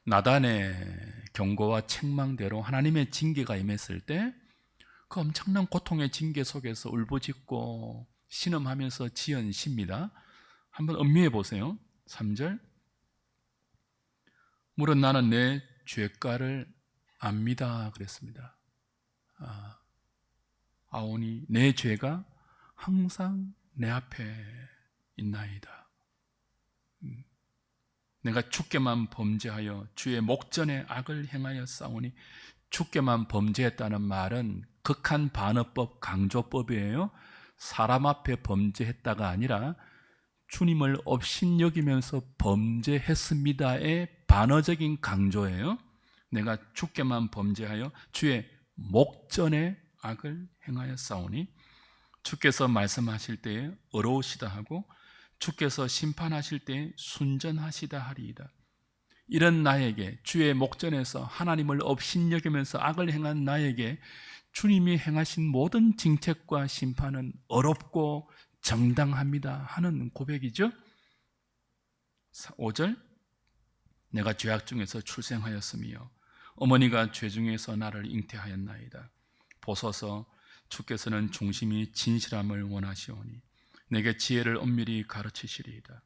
나단의 경고와 책망대로 하나님의 징계가 임했을 때 그 엄청난 고통의 징계 속에서 울부짖고 신음하면서 지은 시입니다. 한번 음미해 보세요. 3절. 물은 나는 내 죄가를 압니다 그랬습니다. 아오니 내 죄가 항상 내 앞에 있나이다. 내가 주께만 범죄하여 주의 목전에 악을 행하여 싸우니, 주께만 범죄했다는 말은 극한 반어법, 강조법이에요. 사람 앞에 범죄했다가 아니라 주님을 업신여기면서 범죄했습니다의 반어적인 강조예요. 내가 주께만 범죄하여 주의 목전에 악을 행하여 싸우니, 주께서 말씀하실 때에 어려우시다 하고 주께서 심판하실 때에 순전하시다 하리이다. 이런 나에게, 주의 목전에서 하나님을 업신여기면서 악을 행한 나에게 주님이 행하신 모든 징책과 심판은 어렵고 정당합니다 하는 고백이죠. 5절. 내가 죄악 중에서 출생하였으며 어머니가 죄 중에서 나를 잉태하였나이다. 보소서, 주께서는 중심이 진실함을 원하시오니 내게 지혜를 엄밀히 가르치시리이다.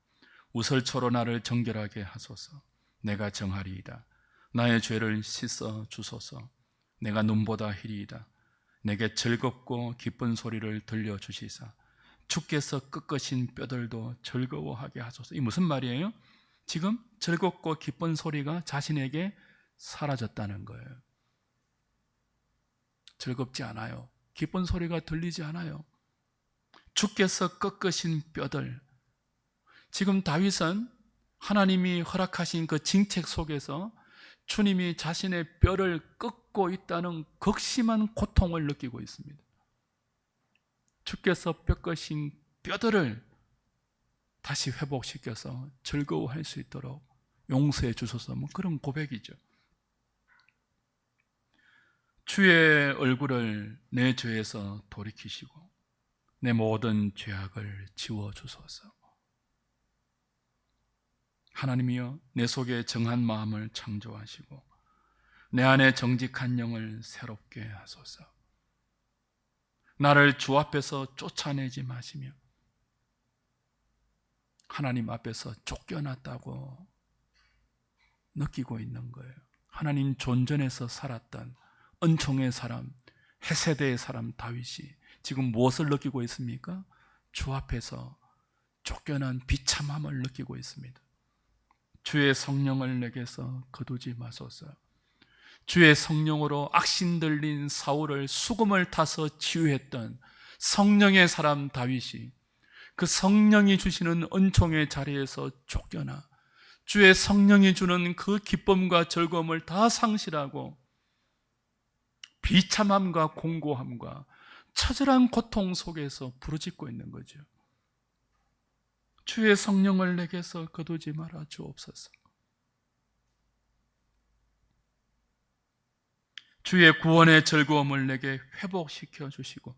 우설초로 나를 정결하게 하소서. 내가 정하리이다. 나의 죄를 씻어 주소서. 내가 눈보다 희리이다. 내게 즐겁고 기쁜 소리를 들려주시사 주께서 꺾으신 뼈들도 즐거워하게 하소서. 이 무슨 말이에요? 지금 즐겁고 기쁜 소리가 자신에게 사라졌다는 거예요. 즐겁지 않아요. 기쁜 소리가 들리지 않아요. 주께서 꺾으신 뼈들. 지금 다윗은 하나님이 허락하신 그 징책 속에서 주님이 자신의 뼈를 꺾고 있다는 극심한 고통을 느끼고 있습니다. 주께서 꺾으신 뼈들을 다시 회복시켜서 즐거워할 수 있도록 용서해 주소서. 뭐 그런 고백이죠. 주의 얼굴을 내 죄에서 돌이키시고 내 모든 죄악을 지워 주소서. 하나님이여, 내 속에 정한 마음을 창조하시고 내 안에 정직한 영을 새롭게 하소서. 나를 주 앞에서 쫓아내지 마시며 하나님 앞에서 쫓겨났다고 느끼고 있는 거예요. 하나님 존전에서 살았던 은총의 사람, 헤세대의 사람 다윗이 지금 무엇을 느끼고 있습니까? 주 앞에서 쫓겨난 비참함을 느끼고 있습니다. 주의 성령을 내게서 거두지 마소서. 주의 성령으로 악신 들린 사울을 수금을 타서 치유했던 성령의 사람 다윗이 그 성령이 주시는 은총의 자리에서 쫓겨나 주의 성령이 주는 그 기쁨과 즐거움을 다 상실하고 비참함과 공고함과 처절한 고통 속에서 부르짖고 있는 거죠. 주의 성령을 내게서 거두지 말아 주옵소서. 주의 구원의 즐거움을 내게 회복시켜 주시고,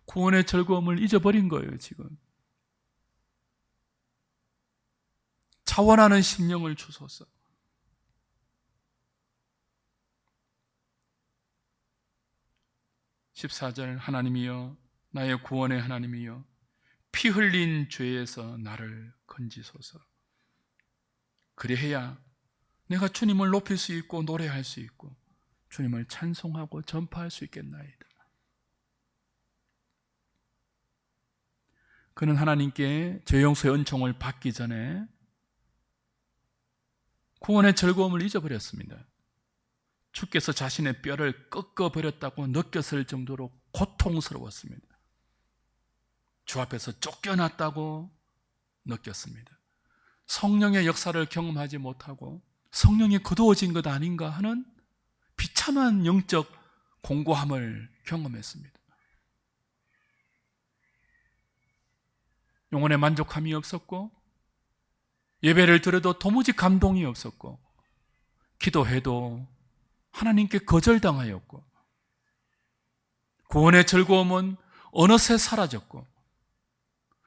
구원의 즐거움을 잊어버린 거예요. 지금 차원하는 심령을 주소서. (14절) 하나님이여, 나의 구원의 하나님이여, 피 흘린 죄에서 나를 건지소서. 그리해야 내가 주님을 높일 수 있고 노래할 수 있고 주님을 찬송하고 전파할 수 있겠나이다. 그는 하나님께 죄 용서의 은총을 받기 전에 구원의 즐거움을 잊어버렸습니다. 주께서 자신의 뼈를 꺾어버렸다고 느꼈을 정도로 고통스러웠습니다. 주 앞에서 쫓겨났다고 느꼈습니다. 성령의 역사를 경험하지 못하고 성령이 거두어진 것 아닌가 하는 비참한 영적 공고함을 경험했습니다. 영혼에 만족함이 없었고, 예배를 드려도 도무지 감동이 없었고, 기도해도 하나님께 거절당하였고, 구원의 즐거움은 어느새 사라졌고,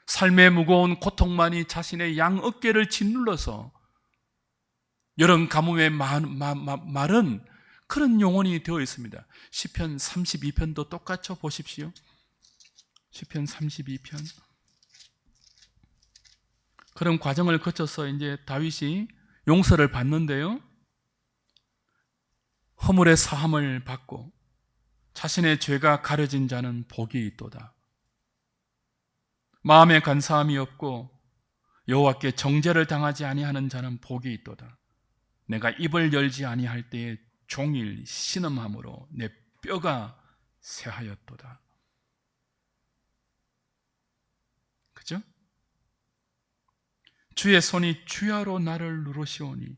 삶의 무거운 고통만이 자신의 양 어깨를 짓눌러서 여름 가뭄에 마른 그런 영혼이 되어 있습니다. 시편 32편도 똑같죠? 보십시오. 시편 32편. 그런 과정을 거쳐서 이제 다윗이 용서를 받는데요, 허물의 사함을 받고 자신의 죄가 가려진 자는 복이 있도다. 마음에 간사함이 없고 여호와께 정죄를 당하지 아니하는 자는 복이 있도다. 내가 입을 열지 아니할 때에 종일 신음함으로 내 뼈가 새하였도다. 그죠? 주의 손이 주야로 나를 누르시오니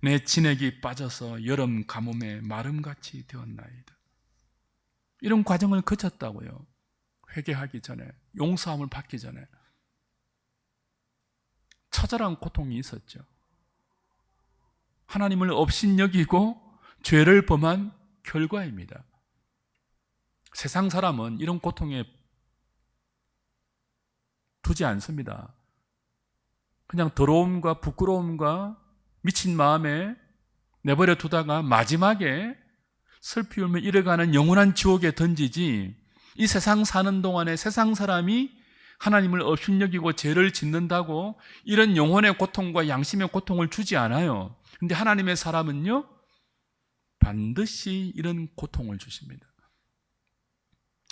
내 진액이 빠져서 여름 가뭄에 마름같이 되었나이다. 이런 과정을 거쳤다고요. 회개하기 전에, 용서함을 받기 전에 처절한 고통이 있었죠. 하나님을 업신여기고 죄를 범한 결과입니다. 세상 사람은 이런 고통에 두지 않습니다. 그냥 더러움과 부끄러움과 미친 마음에 내버려 두다가 마지막에 슬피 울며 이래가는 영원한 지옥에 던지지, 이 세상 사는 동안에 세상 사람이 하나님을 업신여기고 죄를 짓는다고 이런 영혼의 고통과 양심의 고통을 주지 않아요. 근데 하나님의 사람은요, 반드시 이런 고통을 주십니다.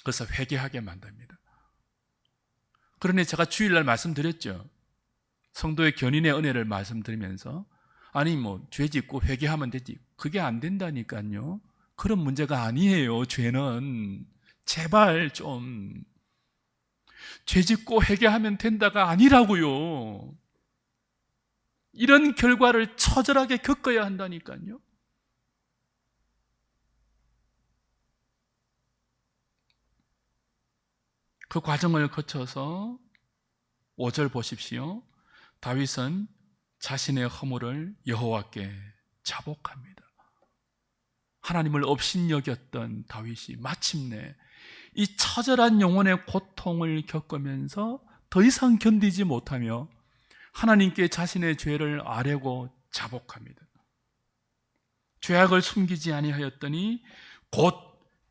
그래서 회개하게 만듭니다. 그러니 제가 주일날 말씀드렸죠. 성도의 견인의 은혜를 말씀드리면서, 아니 죄 짓고 회개하면 되지, 그게 안 된다니까요. 그런 문제가 아니에요. 죄는 제발 좀 죄 짓고 회개하면 된다가 아니라고요. 이런 결과를 처절하게 겪어야 한다니까요. 그 과정을 거쳐서 5절 보십시오. 다윗은 자신의 허물을 여호와께 자복합니다. 하나님을 업신여겼던 다윗이 마침내 이 처절한 영혼의 고통을 겪으면서 더 이상 견디지 못하며 하나님께 자신의 죄를 아뢰고 자복합니다. 죄악을 숨기지 아니하였더니 곧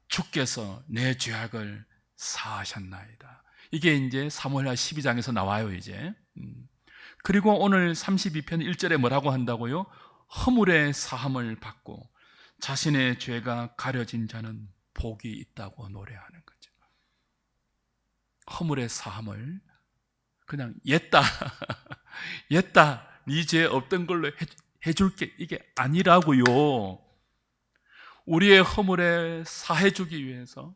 주께서 내 죄악을 사하셨나이다. 이게 이제 사무엘하 12장에서 나와요. 이제 그리고 오늘 32편 1절에 뭐라고 한다고요? 허물의 사함을 받고 자신의 죄가 가려진 자는 복이 있다고 노래하는 거죠. 허물의 사함을 그냥 옛다 옛다, 네 죄 없던 걸로 해줄게, 이게 아니라고요. 우리의 허물에 사해주기 위해서,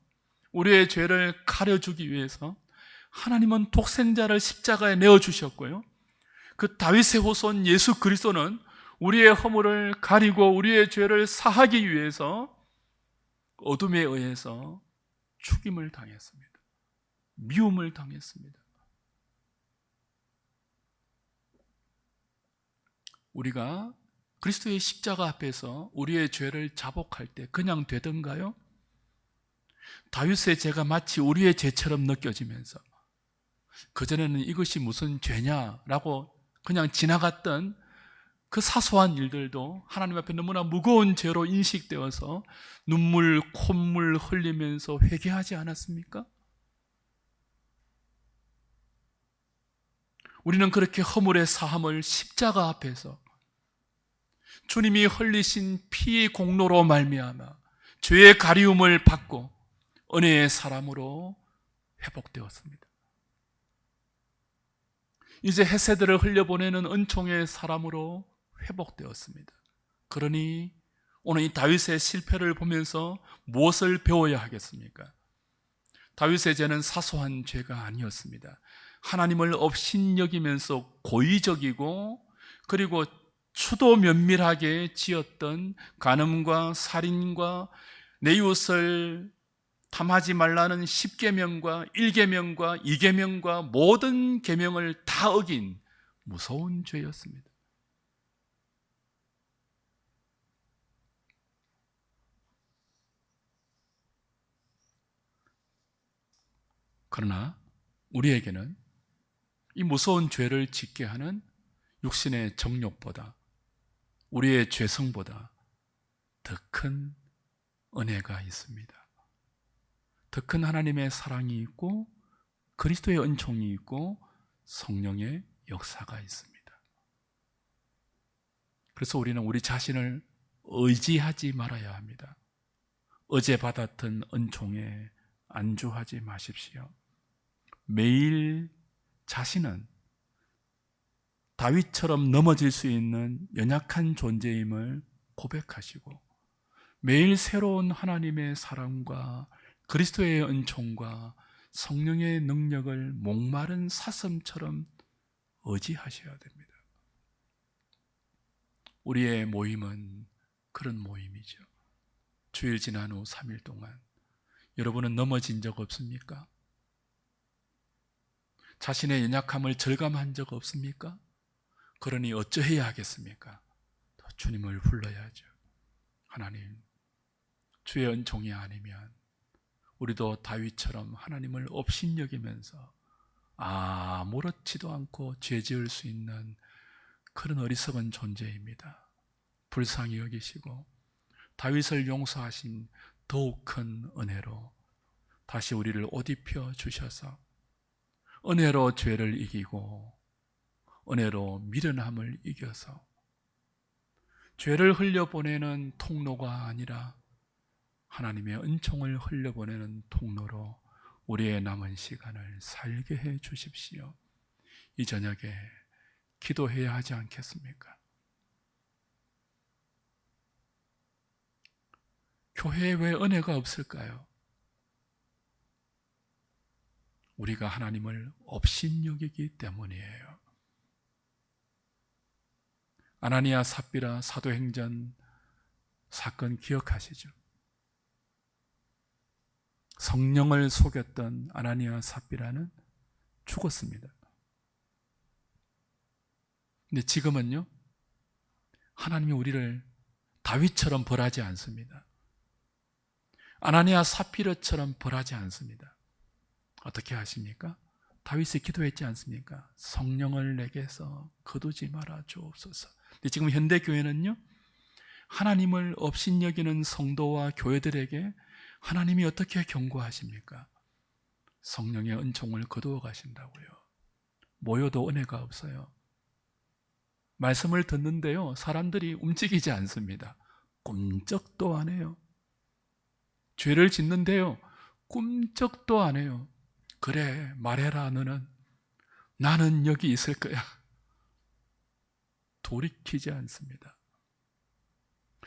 우리의 죄를 가려주기 위해서 하나님은 독생자를 십자가에 내어주셨고요, 그 다윗의 후손 예수 그리스도는 우리의 허물을 가리고 우리의 죄를 사하기 위해서 어둠에 의해서 죽임을 당했습니다. 미움을 당했습니다. 우리가 그리스도의 십자가 앞에서 우리의 죄를 자복할 때 그냥 되던가요? 다윗의 죄가 마치 우리의 죄처럼 느껴지면서 그전에는 이것이 무슨 죄냐라고 그냥 지나갔던 그 사소한 일들도 하나님 앞에 너무나 무거운 죄로 인식되어서 눈물, 콧물 흘리면서 회개하지 않았습니까? 우리는 그렇게 허물의 사함을 십자가 앞에서 주님이 흘리신 피의 공로로 말미암아 죄의 가리움을 받고 은혜의 사람으로 회복되었습니다. 이제 헤세드를 흘려보내는 은총의 사람으로 회복되었습니다. 그러니 오늘 이 다윗의 실패를 보면서 무엇을 배워야 하겠습니까? 다윗의 죄는 사소한 죄가 아니었습니다. 하나님을 업신여기면서 고의적이고 그리고 추도 면밀하게 지었던 간음과 살인과 내 이웃을 탐하지 말라는 10계명과 1계명과 2계명과 모든 계명을 다 어긴 무서운 죄였습니다. 그러나 우리에게는 이 무서운 죄를 짓게 하는 육신의 정욕보다 우리의 죄성보다 더 큰 은혜가 있습니다. 더 큰 하나님의 사랑이 있고 그리스도의 은총이 있고 성령의 역사가 있습니다. 그래서 우리는 우리 자신을 의지하지 말아야 합니다. 어제 받았던 은총에 안주하지 마십시오. 매일 자신은 다윗처럼 넘어질 수 있는 연약한 존재임을 고백하시고 매일 새로운 하나님의 사랑과 그리스도의 은총과 성령의 능력을 목마른 사슴처럼 의지하셔야 됩니다. 우리의 모임은 그런 모임이죠. 주일 지난 후 3일 동안 여러분은 넘어진 적 없습니까? 자신의 연약함을 절감한 적 없습니까? 그러니 어쩌해야 하겠습니까? 더 주님을 불러야죠. 하나님, 주의 은총이 아니면 우리도 다윗처럼 하나님을 업신여기면서 아무렇지도 않고 죄 지을 수 있는 그런 어리석은 존재입니다. 불쌍히 여기시고 다윗을 용서하신 더욱 큰 은혜로 다시 우리를 옷 입혀 주셔서 은혜로 죄를 이기고 은혜로 미련함을 이겨서 죄를 흘려보내는 통로가 아니라 하나님의 은총을 흘려보내는 통로로 우리의 남은 시간을 살게 해 주십시오. 이 저녁에 기도해야 하지 않겠습니까? 교회에 왜 은혜가 없을까요? 우리가 하나님을 업신여기기 때문이에요. 아나니아 삽비라 사도행전 사건 기억하시죠? 성령을 속였던 아나니아 삽비라는 죽었습니다. 근데 지금은요, 하나님이 우리를 다윗처럼 벌하지 않습니다. 아나니아 삽비라처럼 벌하지 않습니다. 어떻게 하십니까? 다윗이 기도했지 않습니까? 성령을 내게서 거두지 말아 주옵소서. 근데 지금 현대 교회는요, 하나님을 업신여기는 성도와 교회들에게 하나님이 어떻게 경고하십니까? 성령의 은총을 거두어 가신다고요. 모여도 은혜가 없어요. 말씀을 듣는데요, 사람들이 움직이지 않습니다. 꿈쩍도 안 해요. 죄를 짓는데요, 꿈쩍도 안 해요. 그래, 말해라 너는. 나는 여기 있을 거야. 돌이키지 않습니다.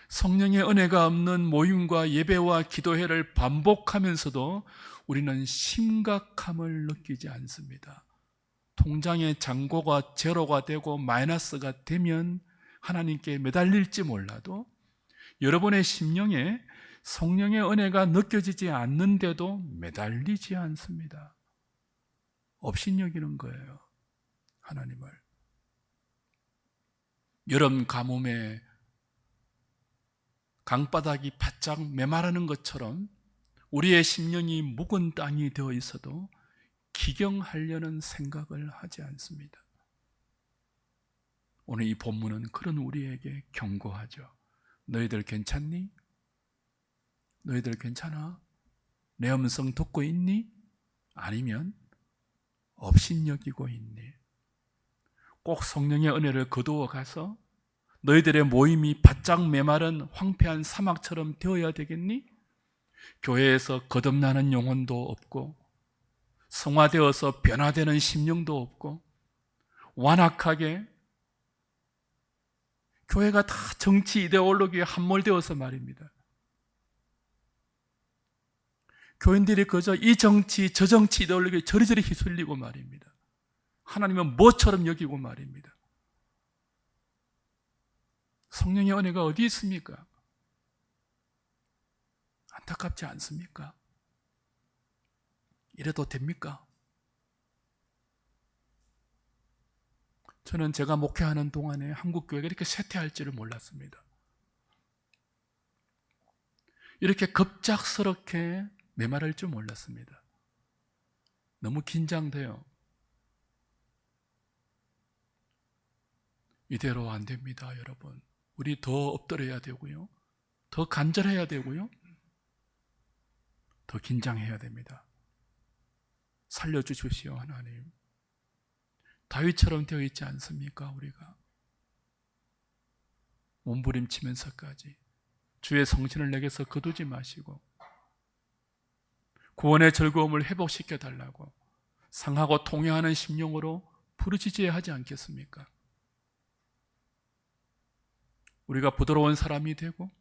성령의 은혜가 없는 모임과 예배와 기도회를 반복하면서도 우리는 심각함을 느끼지 않습니다. 통장의 잔고가 제로가 되고 마이너스가 되면 하나님께 매달릴지 몰라도 여러분의 심령에 성령의 은혜가 느껴지지 않는데도 매달리지 않습니다. 업신여기는 거예요, 하나님을. 여름 가뭄에 강바닥이 바짝 메마르는 것처럼 우리의 심령이 묵은 땅이 되어 있어도 기경하려는 생각을 하지 않습니다. 오늘 이 본문은 그런 우리에게 경고하죠. 너희들 괜찮니? 너희들 괜찮아? 내 음성 듣고 있니? 아니면 업신여기고 있니? 꼭 성령의 은혜를 거두어 가서 너희들의 모임이 바짝 메마른 황폐한 사막처럼 되어야 되겠니? 교회에서 거듭나는 영혼도 없고 성화되어서 변화되는 심령도 없고 완악하게 교회가 다 정치 이데올로기에 함몰되어서 말입니다. 교인들이 그저 이 정치 저 정치 이데올로기에 저리저리 휘둘리고 말입니다. 하나님은 뭐처럼 여기고 말입니다. 성령의 은혜가 어디 있습니까? 안타깝지 않습니까? 이래도 됩니까? 저는 제가 목회하는 동안에 한국교회가 이렇게 쇠퇴할 줄을 몰랐습니다. 이렇게 급작스럽게 메마를 줄 몰랐습니다. 너무 긴장돼요. 이대로 안 됩니다, 여러분. 우리 더 엎드려야 되고요. 더 간절해야 되고요. 더 긴장해야 됩니다. 살려주십시오, 하나님. 다윗처럼 되어 있지 않습니까, 우리가? 몸부림치면서까지 주의 성신을 내게서 거두지 마시고 구원의 즐거움을 회복시켜 달라고 상하고 통회하는 심령으로 부르짖어야 하지 않겠습니까? 우리가 부드러운 사람이 되고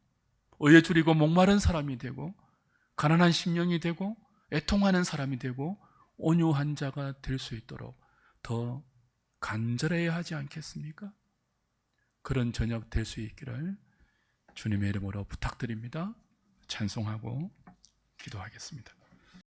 의에 줄이고 목마른 사람이 되고 가난한 심령이 되고 애통하는 사람이 되고 온유한 자가 될 수 있도록 더 간절해야 하지 않겠습니까? 그런 저녁 될 수 있기를 주님의 이름으로 부탁드립니다. 찬송하고 기도하겠습니다.